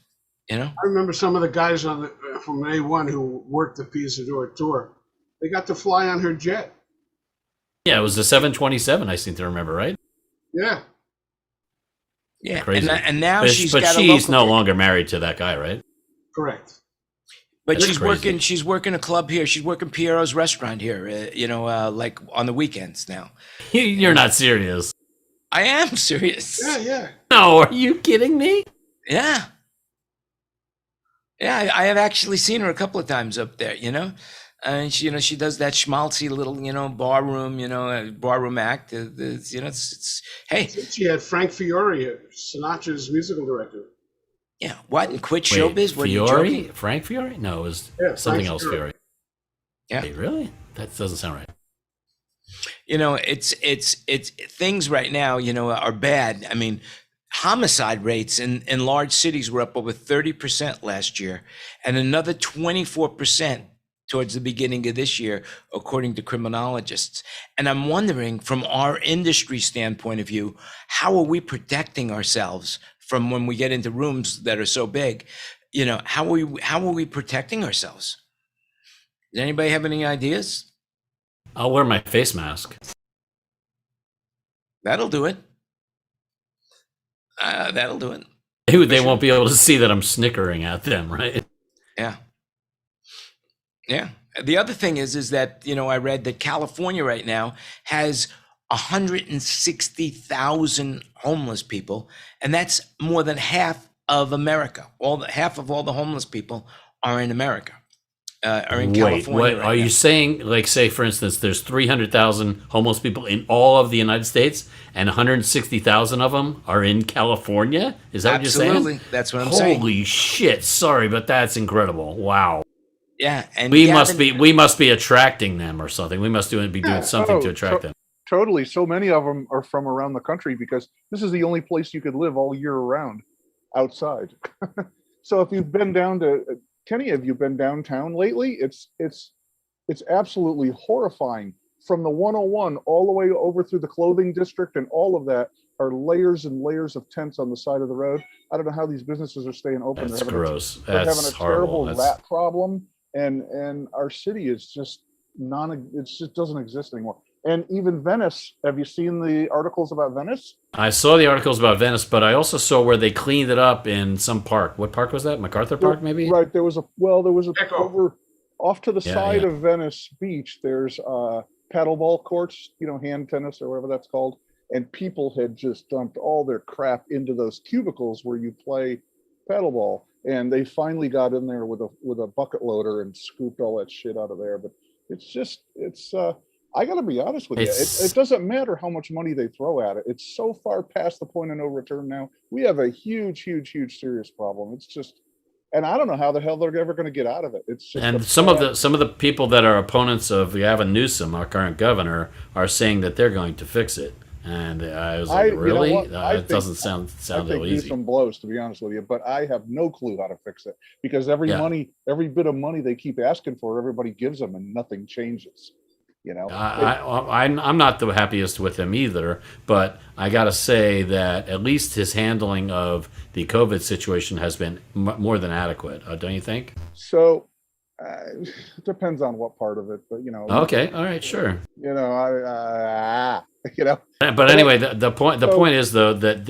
I remember some of the guys from A1 who worked the Pia Zadora tour. They got to fly on her jet. Yeah, it was the 727. I seem to remember, right? Yeah. Yeah, crazy. And now she's no longer married to that guy, right? Correct. But she's working. She's working a club here. She's working Piero's restaurant here. Like on the weekends now. You're not serious. I am serious. Yeah. No, are you kidding me? Yeah. Yeah, I have actually seen her a couple of times up there. And she does that schmaltzy little, barroom act. It's hey. She had Frank Fiore, Sinatra's musical director. Yeah, what? And quit showbiz? What, Fiore? Frank Fiore? No, it was something else. Fiore. Yeah, hey, really? That doesn't sound right. It's things right now. Are bad. I mean, homicide rates in large cities were up over 30% last year, and another 24% towards the beginning of this year, according to criminologists. And I'm wondering, from our industry standpoint of view, how are we protecting ourselves from when we get into rooms that are so big? How are we protecting ourselves? Does anybody have any ideas? I'll wear my face mask. That'll do it. That'll do it. They won't be able to see that I'm snickering at them, right? Yeah. Yeah. The other thing is that, I read that California right now has 160,000 homeless people, and that's more than half of America. Half of all the homeless people are in America, are in California. What are you saying? Like, say, for instance, there's 300,000 homeless people in all of the United States, and 160,000 of them are in California? Is that what you're saying? Absolutely. That's what I'm saying. Holy shit. Sorry, but that's incredible. Wow. Yeah, and we must be attracting them or something. We must be doing something to attract them. Totally. So many of them are from around the country because this is the only place you could live all year round outside. So if you've been down to Kenny, have you been downtown lately? It's absolutely horrifying. From the 101 all the way over through the clothing district and all of that are layers and layers of tents on the side of the road. I don't know how these businesses are staying open. That's gross. They're having That's a horrible. terrible rat problem, and our city is just it just doesn't exist anymore. And even Venice, have you seen the articles about Venice? I saw the articles about Venice, but I also saw where they cleaned it up in some park. What park was that? MacArthur Park, maybe? Right. There was a over off to the Yeah, side yeah. of Venice Beach. There's paddleball courts, hand tennis or whatever that's called. And people had just dumped all their crap into those cubicles where you play paddleball. And they finally got in there with a bucket loader and scooped all that shit out of there. But it's I got to be honest with you. It doesn't matter how much money they throw at it. It's so far past the point of no return now. We have a huge, huge, huge serious problem. It's just, and I don't know how the hell they're ever going to get out of it. It's just And some of the people that are opponents of Gavin Newsom, our current governor, are saying that they're going to fix it. And I was like, really? It doesn't sound real easy. Newsom blows, to be honest with you, but I have no clue how to fix it because every bit of money they keep asking for, everybody gives them, and nothing changes. I'm not the happiest with him either, but I got to say that at least his handling of the COVID situation has been more than adequate. Don't you think? So it depends on what part of it, but Okay, all right, sure. But anyway, the point is though that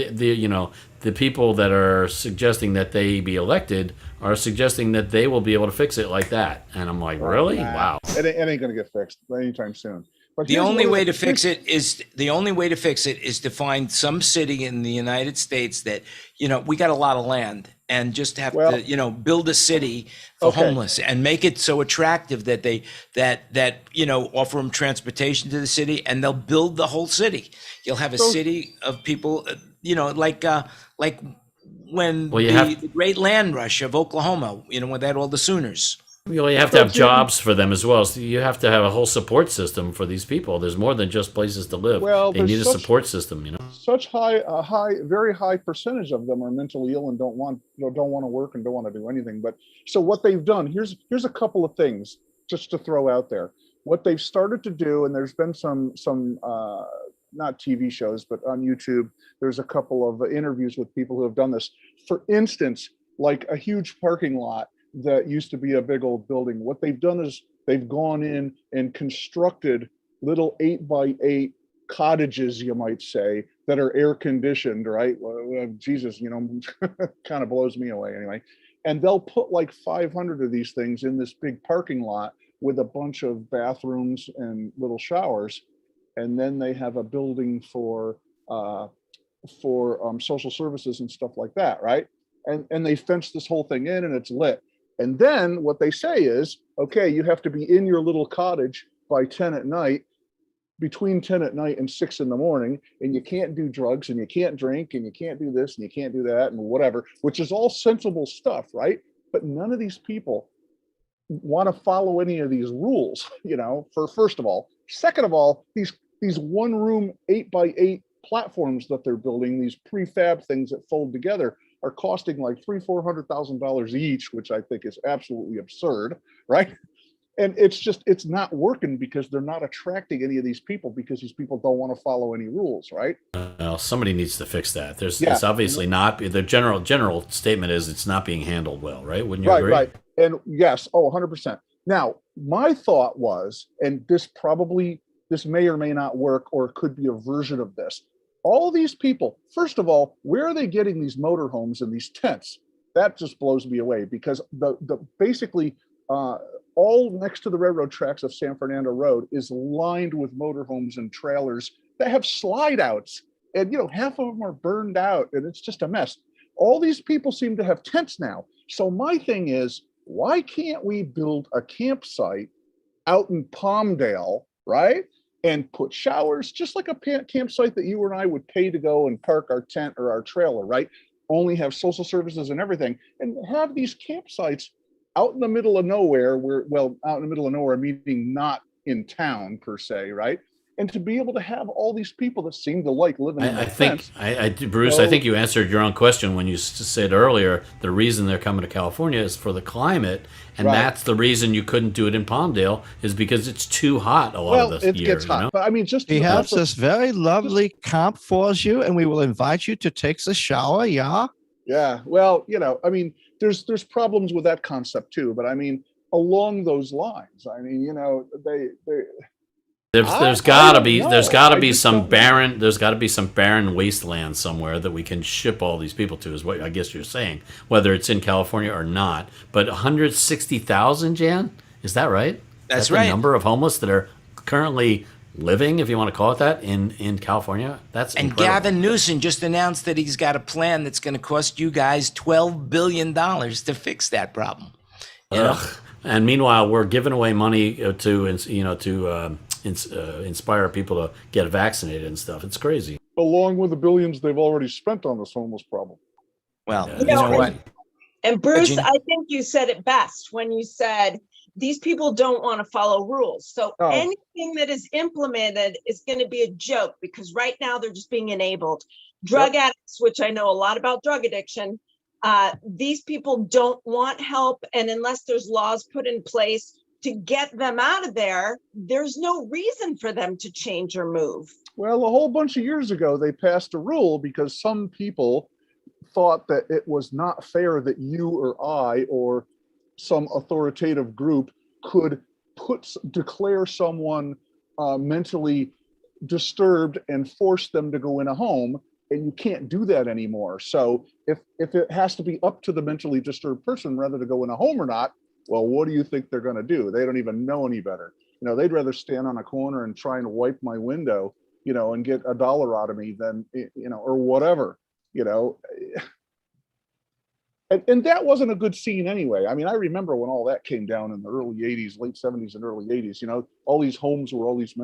the people that are suggesting that they be elected are suggesting that they will be able to fix it like that, and I'm like, really? Wow. It ain't gonna get fixed anytime soon. But the only way to fix it is to find some city in the United States that we got a lot of land and just have to build a city for homeless and make it so attractive that they offer them transportation to the city, and they'll build the whole city. You'll have a city of people, like when the great land rush of Oklahoma, when they had all the Sooners. You have to have jobs for them as well. So you have to have a whole support system for these people. There's more than just places to live. They need a support system, Such very high percentage of them are mentally ill and don't want to work and don't want to do anything. But so what they've done, here's a couple of things just to throw out there. What they've started to do, and there's been some not TV shows, but on YouTube, there's a couple of interviews with people who have done this. For instance, like a huge parking lot that used to be a big old building. What they've done is they've gone in and constructed little 8x8 cottages, you might say, that are air conditioned, right? Well, Jesus, kind of blows me away anyway. And they'll put like 500 of these things in this big parking lot with a bunch of bathrooms and little showers. And then they have a building for social services and stuff like that, right? And they fence this whole thing in and it's lit. And then what they say is, okay, you have to be in your little cottage by 10 at night, between 10 at night and 6 in the morning, and you can't do drugs and you can't drink and you can't do this and you can't do that and whatever, which is all sensible stuff, right? But none of these people want to follow any of these rules, for first of all. Second of all, these one room 8x8 platforms that they're building, these prefab things that fold together, are costing like $300,000 each, which I think is absolutely absurd, right? And it's not working because they're not attracting any of these people because these people don't want to follow any rules, right? Well, somebody needs to fix that. It's obviously not. The general statement is it's not being handled well, right? Wouldn't you agree? Right. And yes, 100%. Now, my thought was, and this may or may not work, or it could be a version of this. All these people, first of all, where are they getting these motorhomes and these tents? That just blows me away because the basically all next to the railroad tracks of San Fernando Road is lined with motorhomes and trailers that have slide outs, and half of them are burned out, and it's just a mess. All these people seem to have tents now. So my thing is, why can't we build a campsite out in Palmdale, right? And put showers, just like a campsite that you and I would pay to go and park our tent or our trailer, right? Only have social services and everything, and have these campsites out in the middle of nowhere, out in the middle of nowhere, meaning not in town per se, right? and to be able to have all these people that seem to like living in I the think, fence. Bruce, I think you answered your own question when you said earlier the reason they're coming to California is for the climate, and Right. that's the reason you couldn't do it in Palmdale is because it's too hot a lot of the it year. gets hot, You know? but I mean, just We the have fact that- this very lovely camp for you, and we will invite you to take the shower. Yeah. Yeah, well, I mean, there's problems with that concept too, but I mean, along those lines, I mean, they There's I got to don't be know. there's got to I be just some don't know. barren there's got to be some barren wasteland somewhere that we can ship all these people to is what I guess you're saying, whether it's in California or not. But 160,000, Jan, is that right? That's Is that right. the number of homeless that are currently living, if you want to call it that, in California. That's And incredible. Gavin Newsom just announced that he's got a plan that's going to cost you guys $12 billion to fix that problem. You know? Ugh. And meanwhile, we're giving away money to inspire people to get vaccinated and stuff. It's crazy. along with the billions they've already spent on this homeless problem. Well, Yeah, you that's know what? crazy. And Bruce, Gina? I think you said it best when you said these people don't want to follow rules. So Oh. anything that is implemented is going to be a joke because right now they're just being enabled. Drug addicts, which I know a lot about drug addiction, these people don't want help. And unless there's laws put in place to get them out of there, there's no reason for them to change or move. Well, a whole bunch of years ago, they passed a rule because some people thought that it was not fair that you or I or some authoritative group could declare someone mentally disturbed and force them to go in a home, and you can't do that anymore. So if it has to be up to the mentally disturbed person whether to go in a home or not, well, what do you think they're going to do? They don't even know any better. They'd rather stand on a corner and try and wipe my window, and get $1 out of me than, or whatever, And that wasn't a good scene anyway. I mean, I remember when all that came down in the early 80s, late 70s and early 80s, all these homes where all these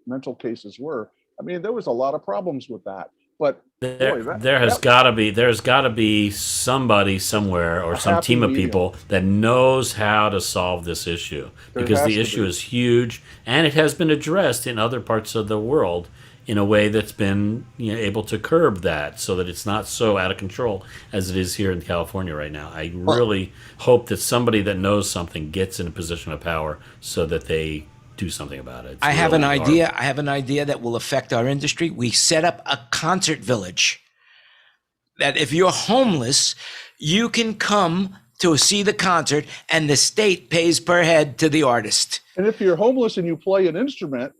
mental cases were. I mean, there was a lot of problems with that. But There's got to be somebody somewhere or some happy team of medium. people that knows how to solve this issue There because has the to issue be. is huge and it has been addressed in other parts of the world in a way that's been able to curb that so that it's not so out of control as it is here in California right now. I really hope that somebody that knows something gets in a position of power so that they do something about it. It's I have an really idea. horrible. I have an idea that will affect our industry. We set up a concert village that if you're homeless, you can come to see the concert and the state pays per head to the artist. And if you're homeless and you play an instrument,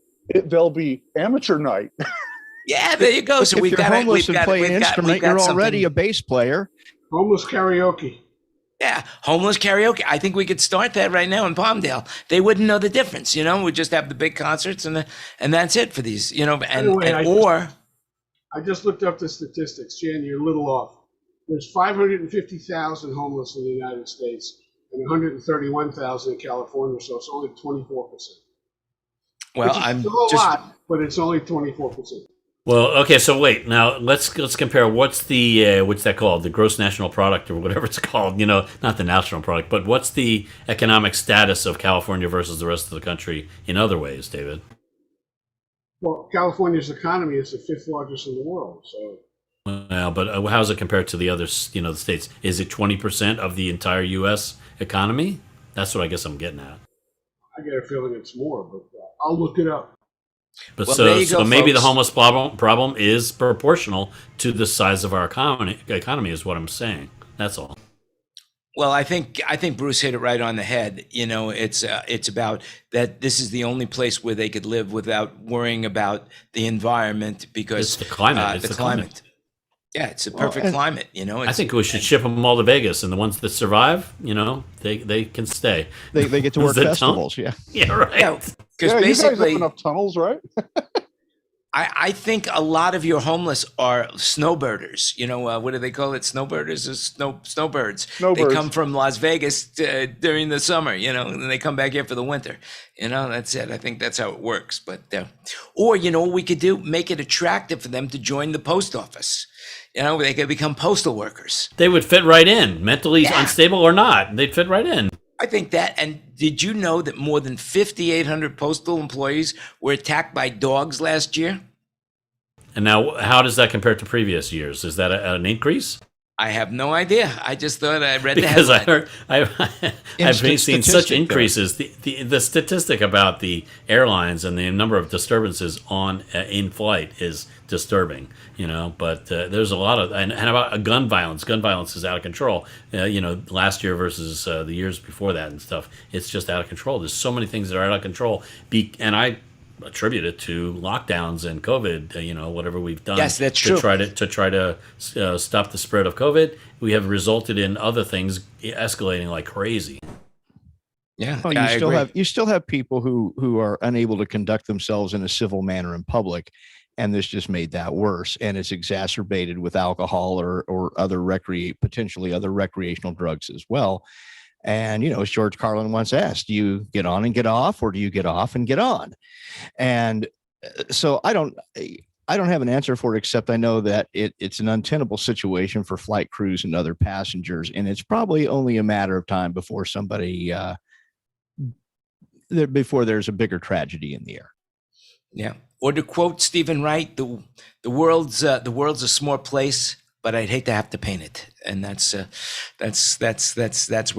there'll be amateur night. Yeah, there you go. So if we've you're got homeless and play an instrument, you're already a bass player. Homeless karaoke. Yeah, homeless karaoke. I think we could start that right now in Palmdale. They wouldn't know the difference, we just have the big concerts and that's it for these, I just looked up the statistics. Jan, you're a little off. There's 550,000 homeless in the United States and 131,000 in California, so it's only 24%. well, Which is I'm still a just lot, but it's only 24%. Well, okay, so wait. Now let's compare. What's that called? The gross national product or whatever it's called. Not the national product, but what's the economic status of California versus the rest of the country in other ways, David? Well, California's economy is the 5th largest in the world. So Well, but how's it compared to the other, the states? Is it 20% of the entire U.S. economy? That's what I guess I'm getting at. I get a feeling it's more, but I'll look it up. But Well, there you go, maybe the folks. homeless problem is proportional to the size of our economy is what I'm saying. That's all. Well, I think Bruce hit it right on the head. It's about that. This is the only place where they could live without worrying about the environment because It's the climate. It's the the climate. climate. Yeah, it's a perfect climate. I think we should ship them all to Vegas, and the ones that survive, they can stay. They get to work That don't- festivals. Yeah. Yeah, right. Yeah, because You guys have basically, enough tunnels, right? I think a lot of your homeless are snowbirders. What do they call it? Snowbirders or snowbirds. They Snowbirds. come from Las Vegas during the summer, and they come back here for the winter. That's it. I think that's how it works. But or what we could do, make it attractive for them to join the post office. They could become postal workers. They would fit right in, mentally Yeah. unstable or not. They'd fit right in. I think that. And did you know that more than 5,800 postal employees were attacked by dogs last year? And now, how does that compare to previous years? Is that an increase? I have no idea. I just thought I read Because the I headline. heard I've been seeing such increases. The statistic about the airlines and the number of disturbances on in flight is disturbing, But there's a lot of and about gun violence. Gun violence is out of control. Last year versus the years before that and stuff. It's just out of control. There's so many things that are out of control. And I attribute it to lockdowns and COVID. Whatever we've done. Yes, that's true. To try to stop the spread of COVID, we have resulted in other things escalating like crazy. Yeah, well, you still have people who are unable to conduct themselves in a civil manner in public, and this just made that worse. And it's exacerbated with alcohol or other potentially other recreational drugs as well. And, as George Carlin once asked, do you get on and get off, or do you get off and get on? And so I don't have an answer for it, except I know that it's an untenable situation for flight crews and other passengers. And it's probably only a matter of time before before there's a bigger tragedy in the air. Yeah. Or to quote Stephen Wright, the world's a small place, but I'd hate to have to paint it. And that's where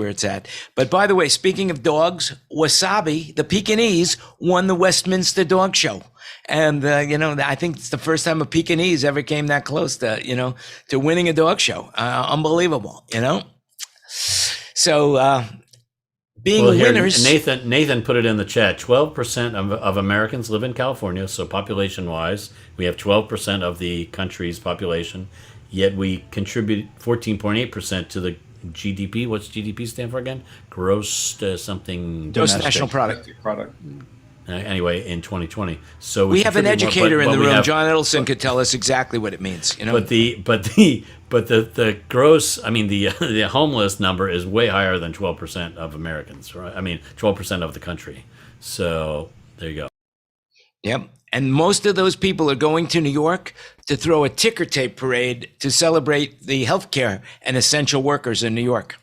it's at. But by the way, speaking of dogs, Wasabi, the Pekingese, won the Westminster Dog Show. And, I think it's the first time a Pekingese ever came that close to winning a dog show. Unbelievable, So, being winners. Nathan put it in the chat. 12% of Americans live in California. So population-wise, we have 12% of the country's population. Yet we contribute 14.8% to the GDP. What's GDP stand for again? Gross something. Gross national product. Anyway, in 2020, so we have an educator in the room. John Edelson could tell us exactly what it means. But the gross, the homeless number is way higher than 12% of Americans, right? 12% of the country. So there you go. Yep. And most of those people are going to New York to throw a ticker tape parade to celebrate the healthcare and essential workers in New York.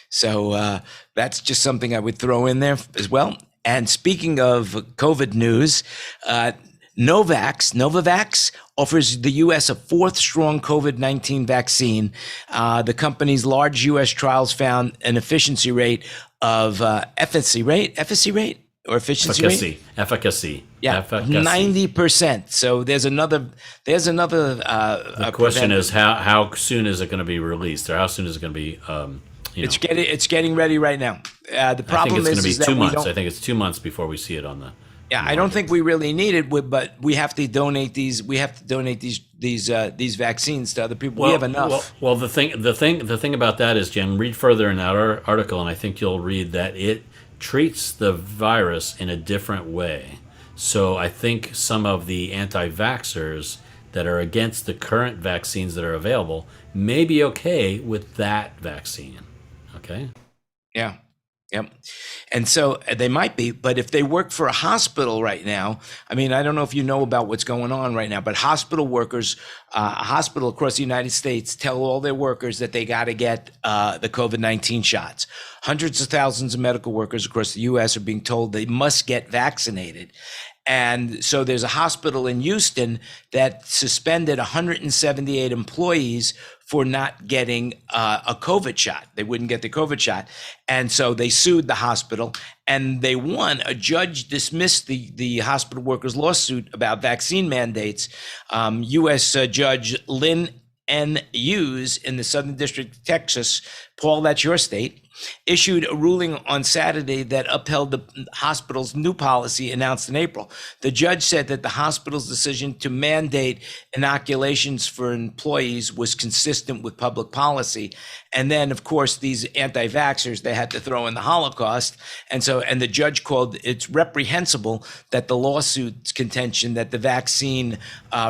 So that's just something I would throw in there as well. And speaking of COVID news, Novavax offers the U.S. a fourth strong COVID-19 vaccine. The company's large U.S. trials found an efficiency rate. Yeah, efficacy. 90%. So there's another. The question is how soon is it going to be released, or how soon is it going to be? It's getting ready right now. The problem is it's going to be 2 months. I think it's 2 months before we see it on the. Yeah, I don't think we really need it, but we have to donate these. We have to donate these vaccines to other people. We have enough. Well, the thing about that is, Jen, read further in that article, and I think you'll read that it treats the virus in a different way. So I think some of the anti-vaxxers that are against the current vaccines that are available may be okay with that vaccine. Okay. Yeah. Yep. And so they might be, but if they work for a hospital right now, I don't know if you know about what's going on right now, but hospital workers, a hospital across the United States tell all their workers that they got to get the COVID-19 shots. Hundreds of thousands of medical workers across the U.S. are being told they must get vaccinated. And so there's a hospital in Houston that suspended 178 employees for not getting a COVID shot. They wouldn't get the COVID shot. And so they sued the hospital and they won. A judge dismissed the hospital workers' lawsuit about vaccine mandates. U.S. Judge Lynn N. Hughes in the Southern District of Texas, Paul, that's your state, issued a ruling on Saturday that upheld the hospital's new policy announced in April. The judge said that the hospital's decision to mandate inoculations for employees was consistent with public policy. And then, of course, these anti-vaxxers, they had to throw in the Holocaust. And the judge called it reprehensible that the lawsuit's contention that the vaccine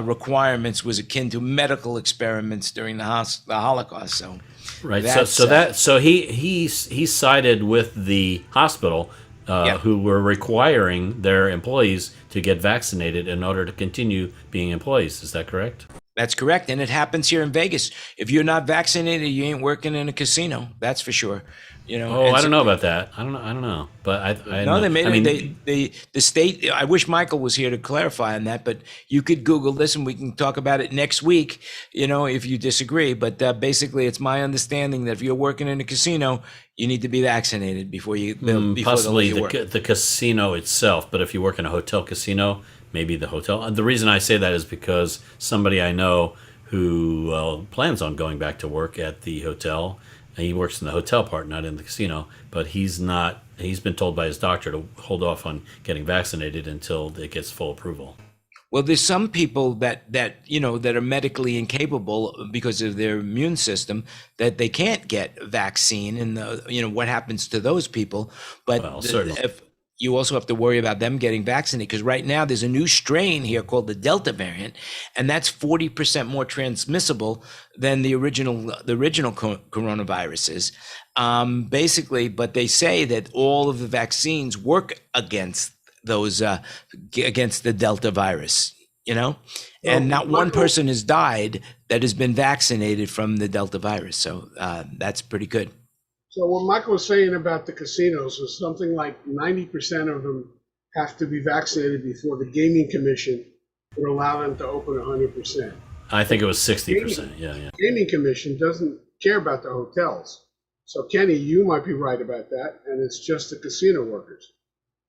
requirements was akin to medical experiments during the Holocaust. So. Right. So he sided with the hospital who were requiring their employees to get vaccinated in order to continue being employees. Is that correct? That's correct, and it happens here in Vegas. If you're not vaccinated, you ain't working in a casino. That's for sure. Oh, I don't know about that. I don't know. But I No, know. they made I it. mean, The state. I wish Michael was here to clarify on that, but you could Google this, and we can talk about it next week. If you disagree, but basically, it's my understanding that if you're working in a casino, you need to be vaccinated before you before possibly they'll let you work. the casino itself. But if you work in a hotel casino, maybe the hotel. And the reason I say that is because somebody I know who plans on going back to work at the hotel. And he works in the hotel part, not in the casino. But he's not. He's been told by his doctor to hold off on getting vaccinated until it gets full approval. Well, there's some people that are medically incapable because of their immune system that they can't get vaccine, and what happens to those people. But certainly. if you also have to worry about them getting vaccinated, because right now there's a new strain here called the Delta variant, and that's 40% more transmissible than the original coronaviruses. Basically, but they say that all of the vaccines work against those against the Delta virus, and not one person has died that has been vaccinated from the Delta virus. So that's pretty good. So what Michael was saying about the casinos was something like 90% of them have to be vaccinated before the gaming commission would allow them to open 100%. I think it was 60%. Yeah. Gaming commission doesn't care about the hotels. So Kenny, you might be right about that, and it's just the casino workers.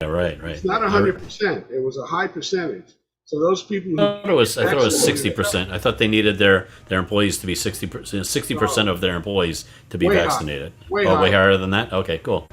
Yeah, right. It's not 100%. It was a high percentage. So those people. I thought it was 60%. I thought they needed their employees to be 60%. 60% of their employees to be vaccinated. Way higher than that. Okay, cool.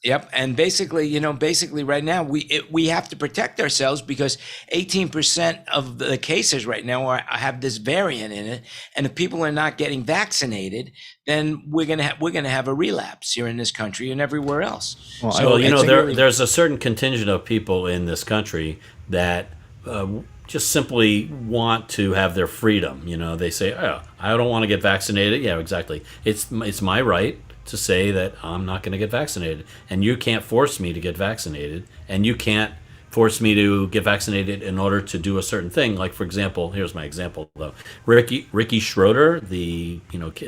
Yep, and basically right now we have to protect ourselves because 18% of the cases right now have this variant in it, and if people are not getting vaccinated, then we're gonna have a relapse here in this country and everywhere else. Well, there's a certain contingent of people in this country that just simply want to have their freedom. They say, "Oh, I don't want to get vaccinated." Yeah, exactly. It's my right to say that I'm not going to get vaccinated, and you can't force me to get vaccinated, and you can't force me to get vaccinated in order to do a certain thing. Like, for example, here's my example though. Ricky Schroeder, the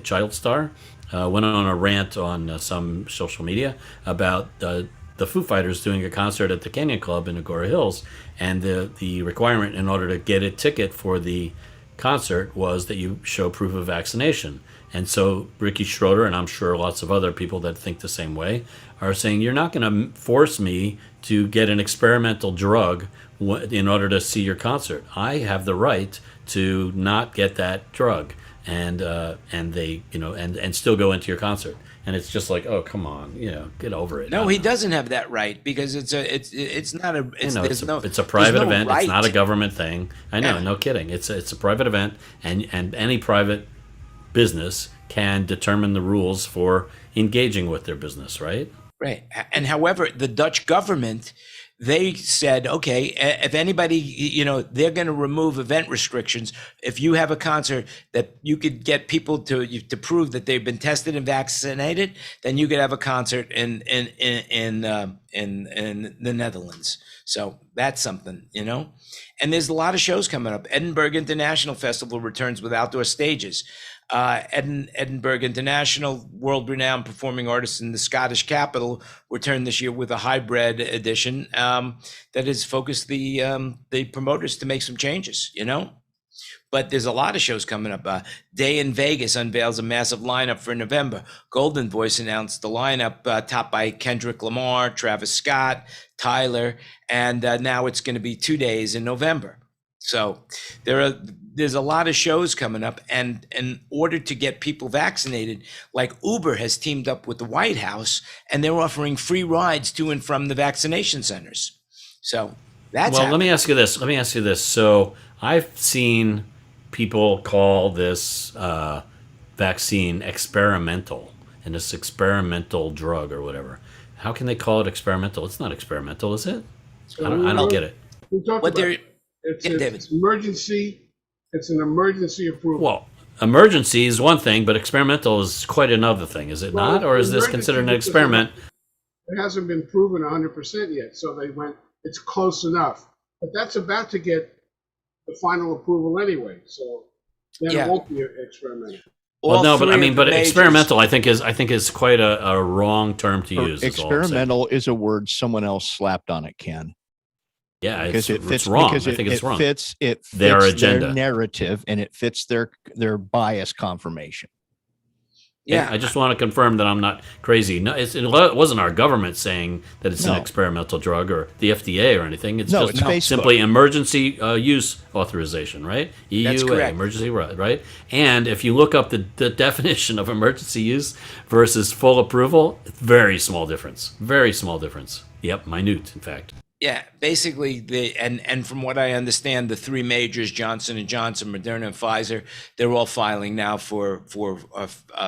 child star, went on a rant on some social media about the Foo Fighters doing a concert at the Canyon Club in Agora Hills, and the requirement in order to get a ticket for the concert was that you show proof of vaccination. And so Ricky Schroeder, and I'm sure lots of other people that think the same way, are saying you're not going to force me to get an experimental drug in order to see your concert. I have the right to not get that drug, and they and still go into your concert. And it's just like, oh, come on, get over it. No, he doesn't have that right because it's not a it's a private event. Right. It's not a government thing. I know, no kidding. It's a private event, and any private business can determine the rules for engaging with their business, right? Right. And however, the Dutch government, they said, okay, if anybody, they're going to remove event restrictions. If you have a concert that you could get people to prove that they've been tested and vaccinated, then you could have a concert in the Netherlands. So that's something, And there's a lot of shows coming up. Edinburgh International Festival returns with outdoor stages. Edinburgh International, world-renowned performing artists in the Scottish capital, returned this year with a hybrid edition that has focused the promoters to make some changes, But there's a lot of shows coming up. Day in Vegas unveils a massive lineup for November. Golden Voice announced the lineup topped by Kendrick Lamar, Travis Scott, Tyler, and now it's going to be 2 days in November. So there's a lot of shows coming up, and in order to get people vaccinated, like Uber has teamed up with the White House, and they're offering free rides to and from the vaccination centers. So that's let me ask you this. So I've seen people call this vaccine experimental, and this experimental drug or whatever. How can they call it experimental? It's not experimental, is it? I don't get it. It's emergency. It's an emergency approval. Well, emergency is one thing, but experimental is quite another thing, is it not? Or is this considered an experiment? It hasn't been proven 100% yet, so they went, it's close enough. But that's about to get the final approval anyway. So Then Yeah. it won't be experimental. Well, All no, but I three mean, of the but majors- experimental, I think is quite a wrong term to use. is all I'm saying. Experimental is a word someone else slapped on it, Ken. Yeah, Because it fits it's wrong. because I think it's wrong. it fits Their agenda. their narrative, and it fits their bias confirmation. Yeah, I just want to confirm that I'm not crazy. No, it wasn't our government saying that it's No. an experimental drug or the FDA or anything. It's No, just it's Facebook. simply emergency use authorization, right? That's EUA, correct. emergency, right? And if you look up the definition of emergency use versus full approval, it's very small difference. Very small difference. Yep, minute, in fact. Yeah, basically and from what I understand, the three majors, Johnson and Johnson, Moderna, and Pfizer, they're all filing now for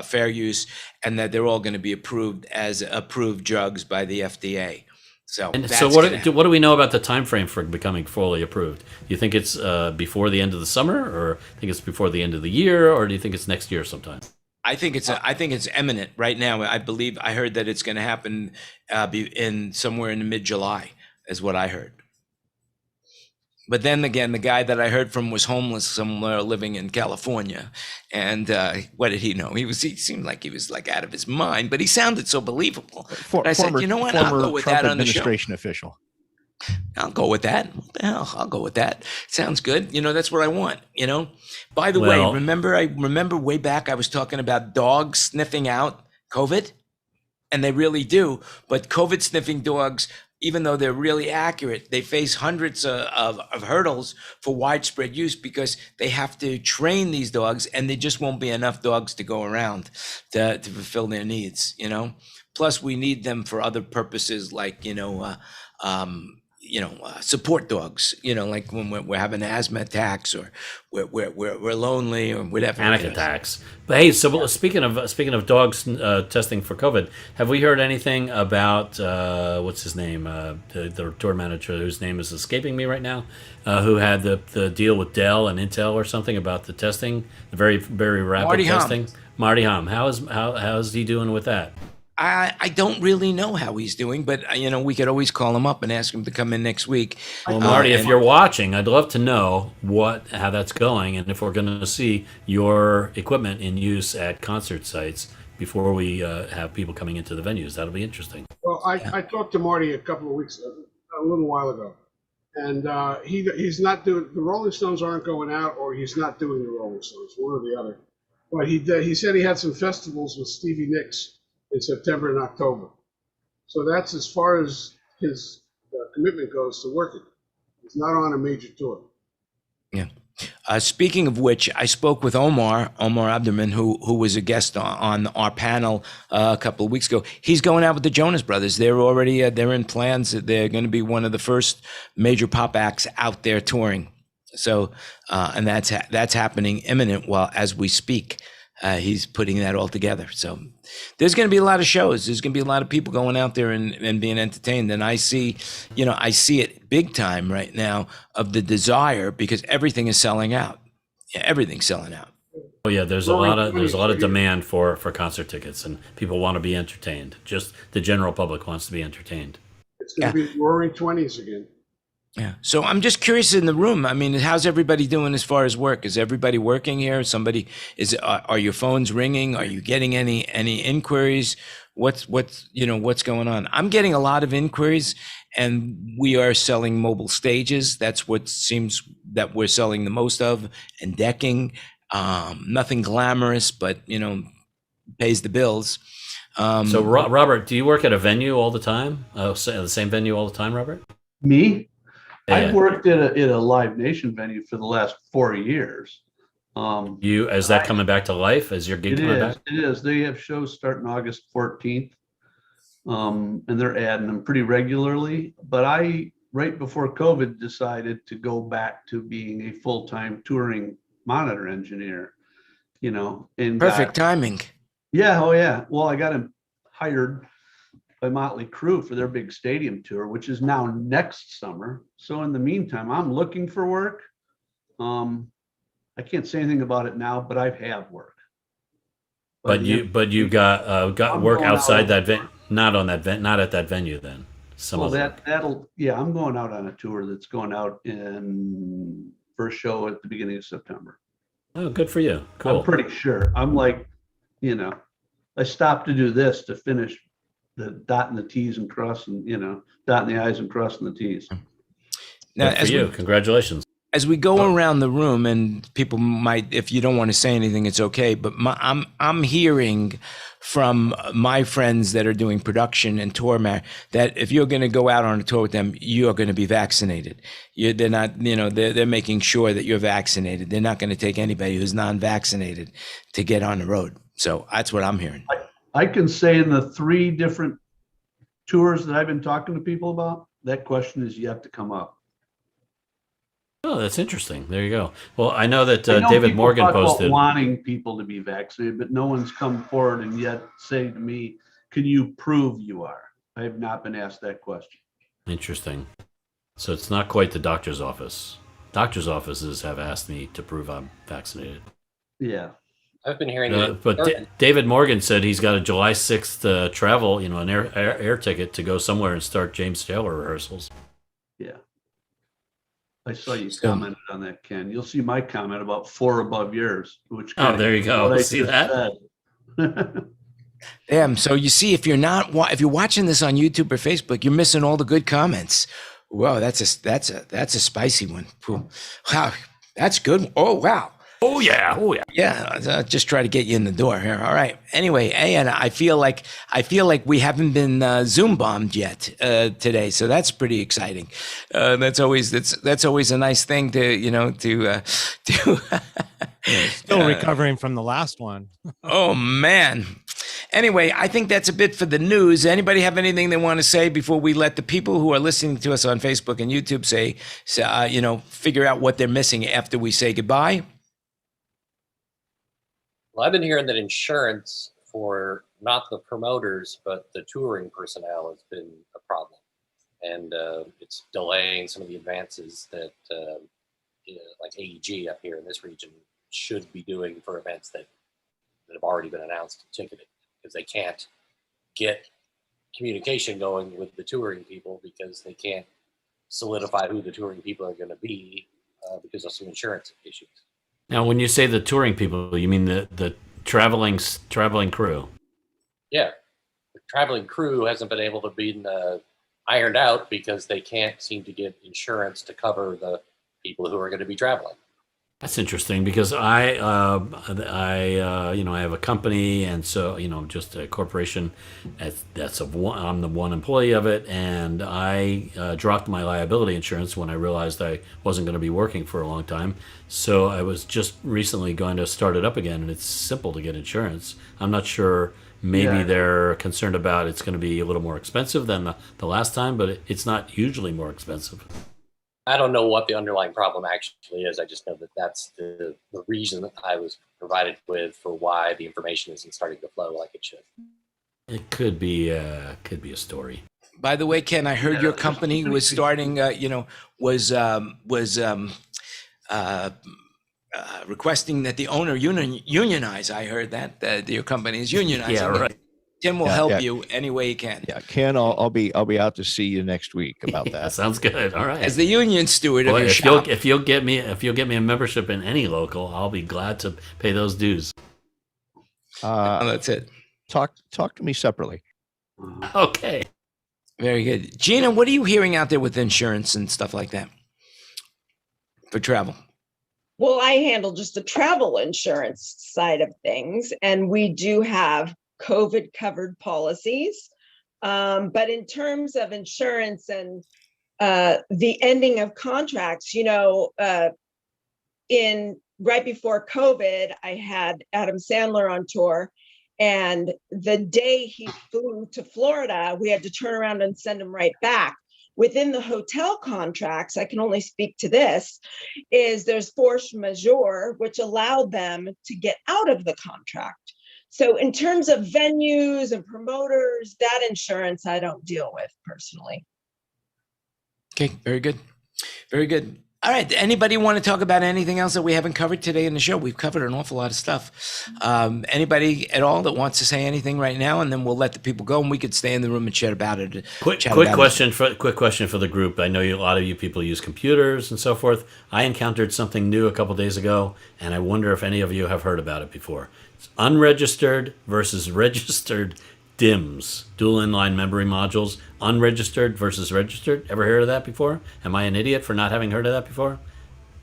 fair use, and that they're all going to be approved as approved drugs by the FDA. So, And that's so gonna what do we know about the time frame for becoming fully approved? Do you think it's before the end of the summer, or think it's before the end of the year, or do you think it's next year sometime? I think it's imminent right now. I believe I heard that it's going to happen in somewhere in mid-July, is what I heard. But then again, the guy that I heard from was homeless somewhere living in California, and what did he know? He seemed like he was like out of his mind, but he sounded so believable. But I said, you know what? I'll go with Trump that on the show. administration official. I'll go with that. What the hell? I'll go with that. Sounds good. That's what I want, By the Well- way, remember way back I was talking about dogs sniffing out COVID? And they really do. But COVID sniffing dogs, even though they're really accurate, they face hundreds of hurdles for widespread use because they have to train these dogs, and there just won't be enough dogs to go around to fulfill their needs, Plus, we need them for other purposes like, support dogs, like when we're having asthma attacks or we're lonely or whatever. Panic attacks. But hey, so speaking of dogs testing for COVID, have we heard anything about what's his name, the tour manager whose name is escaping me right now, who had the deal with Dell and Intel or something about the testing, the very very rapid Marty Hom. testing? Marty Hom, how is he doing with that? I don't really know how he's doing, but we could always call him up and ask him to come in next week. Well, Marty, if you're watching, I'd love to know how that's going, and if we're going to see your equipment in use at concert sites before we have people coming into the venues. That'll be interesting. Well, I talked to Marty a little while ago, and he's not doing the Rolling Stones aren't going out, or he's not doing the Rolling Stones, one or the other. But he said he had some festivals with Stevie Nicks in September and October. So that's as far as his commitment goes to working. He's not on a major tour. Yeah. Speaking of which, I spoke with Omar Abderman, who was a guest on our panel a couple of weeks ago. He's going out with the Jonas Brothers. They're already they're in plans. They're going to be one of the first major pop acts out there touring. So, and that's happening imminent as we speak. He's putting that all together. So there's going to be a lot of shows. There's going to be a lot of people going out there and being entertained. And I see it big time right now of the desire, because everything is selling out. Yeah, everything's selling out. Oh yeah, there's a lot of demand for concert tickets, and people want to be entertained. Just the general public wants to be entertained. It's going to be roaring 20s again. Yeah. So I'm just curious in the room. I mean, how's everybody doing as far as work? Is everybody working here? Are your phones ringing? Are you getting any inquiries? What's going on? I'm getting a lot of inquiries, and we are selling mobile stages. That's what seems that we're selling the most of, and decking. Nothing glamorous, but pays the bills. So Robert, do you work at a venue all the time? The same venue all the time, Robert? Me? Yeah. I've worked at a Live Nation venue for the last 4 years. Is that coming back to life? Is your gig coming back? It is. They have shows starting August 14th. And they're adding them pretty regularly. But I, right before COVID, decided to go back to being a full-time touring monitor engineer, and Perfect timing. Yeah. Oh yeah. Well, I got him hired by Motley Crue for their big stadium tour, which is now next summer. So in the meantime, I'm looking for work. I can't say anything about it now, but I have work. But you got work outside that venue, not at that venue then. I'm going out on a tour that's going out in first show at the beginning of September. Oh, good for you. Cool. I'm pretty sure. I'm like, I stopped to do this to finish the dotting the T's and crossing, dotting the I's and crossing the T's. Now, Good for you. Congratulations. As we go around the room, and people might, if you don't want to say anything, it's okay. But I'm hearing from my friends that are doing production and tour that if you're going to go out on a tour with them, you are going to be vaccinated. They're not, they're making sure that you're vaccinated. They're not going to take anybody who's non-vaccinated to get on the road. So that's what I'm hearing. I can say in the 3 different tours that I've been talking to people about, that question is yet to come up. Oh, that's interesting. There you go. Well, I know that I know David people Morgan talk about posted wanting people to be vaccinated, but no one's come forward and yet say to me, "Can you prove you are?" I have not been asked that question. Interesting. So it's not quite the doctor's office. Doctor's offices have asked me to prove I'm vaccinated. Yeah. I've been hearing but David Morgan said he's got a July 6th travel, an air ticket to go somewhere and start James Taylor rehearsals. Yeah. I saw you commented on that, Ken. You'll see my comment about 4 above yours, which there you go. See that? Damn. So you see, if you're watching this on YouTube or Facebook, you're missing all the good comments. Whoa, that's a spicy one. Wow, that's good. Oh wow. Oh yeah. Yeah, just try to get you in the door here. All right. Anyway, and I feel like we haven't been Zoom bombed yet today, so that's pretty exciting. That's always a nice thing to do. Still recovering from the last one. Oh man. Anyway, I think that's a bit for the news. Anybody have anything they want to say before we let the people who are listening to us on Facebook and YouTube figure out what they're missing after we say goodbye? Well, I've been hearing that insurance for not the promoters, but the touring personnel has been a problem. And it's delaying some of the advances that like AEG up here in this region should be doing for events that have already been announced and ticketed, because they can't get communication going with the touring people because they can't solidify who the touring people are going to be because of some insurance issues. Now, when you say the touring people, you mean the traveling crew? Yeah, the traveling crew hasn't been able to be ironed out because they can't seem to get insurance to cover the people who are going to be traveling. That's interesting because I have a company, and so just a corporation. I'm the one employee of it, and I dropped my liability insurance when I realized I wasn't going to be working for a long time. So I was just recently going to start it up again, and it's simple to get insurance. I'm not sure. Maybe they're concerned about it's going to be a little more expensive than the last time, but it's not hugely more expensive. I don't know what the underlying problem actually is. I just know that that's the reason that I was provided with for why the information isn't starting to flow like it should. It could be a story. By the way, Ken, I heard your company was starting, requesting that the owner unionize. I heard that your company is unionizing. Yeah, right. Tim will help you any way he can. Yeah, Ken, I'll be out to see you next week about that. Sounds good. All right. As the union steward of your shop. If you'll get me a membership in any local, I'll be glad to pay those dues. That's it. Talk to me separately. Okay. Very good. Gina, what are you hearing out there with insurance and stuff like that for travel? Well, I handle just the travel insurance side of things, and we do have COVID covered policies. But in terms of insurance and the ending of contracts, right before COVID, I had Adam Sandler on tour, and the day he flew to Florida, we had to turn around and send him right back. Within the hotel contracts, I can only speak to this, is there's force majeure, which allowed them to get out of the contract. So in terms of venues and promoters, that insurance I don't deal with personally. Okay, very good. Very good. All right. Anybody want to talk about anything else that we haven't covered today in the show? We've covered an awful lot of stuff. Anybody at all that wants to say anything right now, and then we'll let the people go, and we could stay in the room and chat about it. Quick question for the group. I know a lot of you people use computers and so forth. I encountered something new a couple days ago, and I wonder if any of you have heard about it before. It's unregistered versus registered DIMMs, dual inline memory modules, unregistered versus registered. Ever heard of that before? Am I an idiot for not having heard of that before?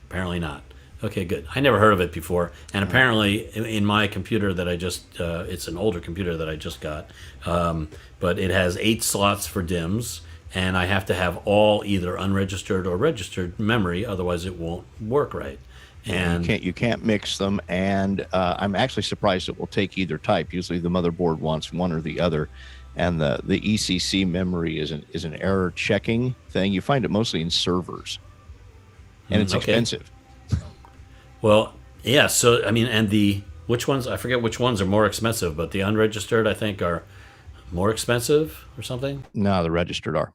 Apparently not. Okay, good. I never heard of it before. And apparently in my computer that I just, it's an older computer that I just got, but it has 8 slots for DIMMs, and I have to have all either unregistered or registered memory, otherwise it won't work right. And you can't mix them, and I'm actually surprised it will take either type. Usually the motherboard wants one or the other, and the ECC memory is an error checking thing. You find it mostly in servers, and it's expensive. Well, yeah. So I mean, and which ones? I forget which ones are more expensive, but the unregistered I think are more expensive or something. No, the registered are.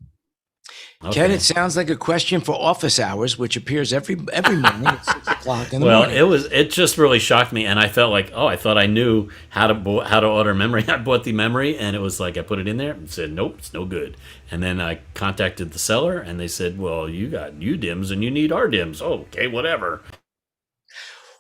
Okay. Ken, it sounds like a question for office hours, which appears every morning at 6 o'clock in the well, morning. it just really shocked me, and I felt like, I thought I knew how to order memory. I bought the memory, and it was like I put it in there and said, nope, it's no good. And then I contacted the seller, and they said, well, you got DIMMs and you need our DIMMs. Oh, okay, whatever.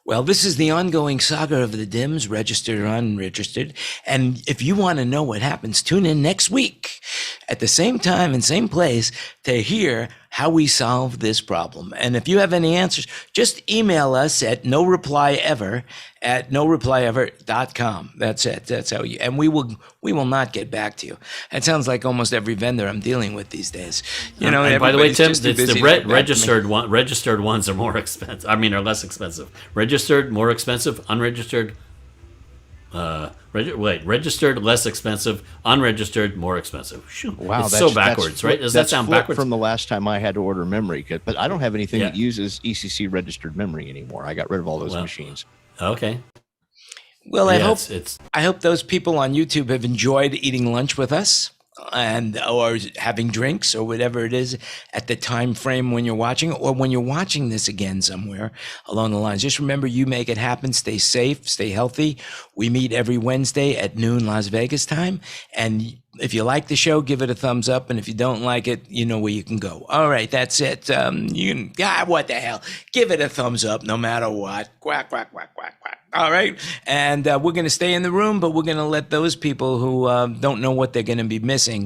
Well, this is the ongoing saga of the DIMMs, registered or unregistered. And if you want to know what happens, tune in next week at the same time and same place to hear how we solve this problem. And if you have any answers, just email us at noreplyever@noreplyever.com. That's it. That's how you, and we will not get back to you. That sounds like almost every vendor I'm dealing with these days. You know, and by the way, Tim, it's the registered ones are more expensive. I mean, are less expensive. Registered, more expensive. Unregistered, registered, less expensive. Unregistered, more expensive. Shoot. Wow, it's so backwards, right? Does that sound backwards? From the last time I had to order memory, but I don't have anything that uses ECC registered memory anymore. I got rid of all those machines. Okay. Well, I hope those people on YouTube have enjoyed eating lunch with us or having drinks or whatever it is at the time frame when you're watching, or when you're watching this again somewhere along the lines. Just remember, you make it happen. Stay safe, stay healthy. We meet every Wednesday at noon Las Vegas time. And if you like the show, give it a thumbs up. And if you don't like it, you know where you can go. All right, that's it. What the hell? Give it a thumbs up no matter what. Quack, quack, quack, quack, quack. All right. And we're going to stay in the room, but we're going to let those people who don't know what they're going to be missing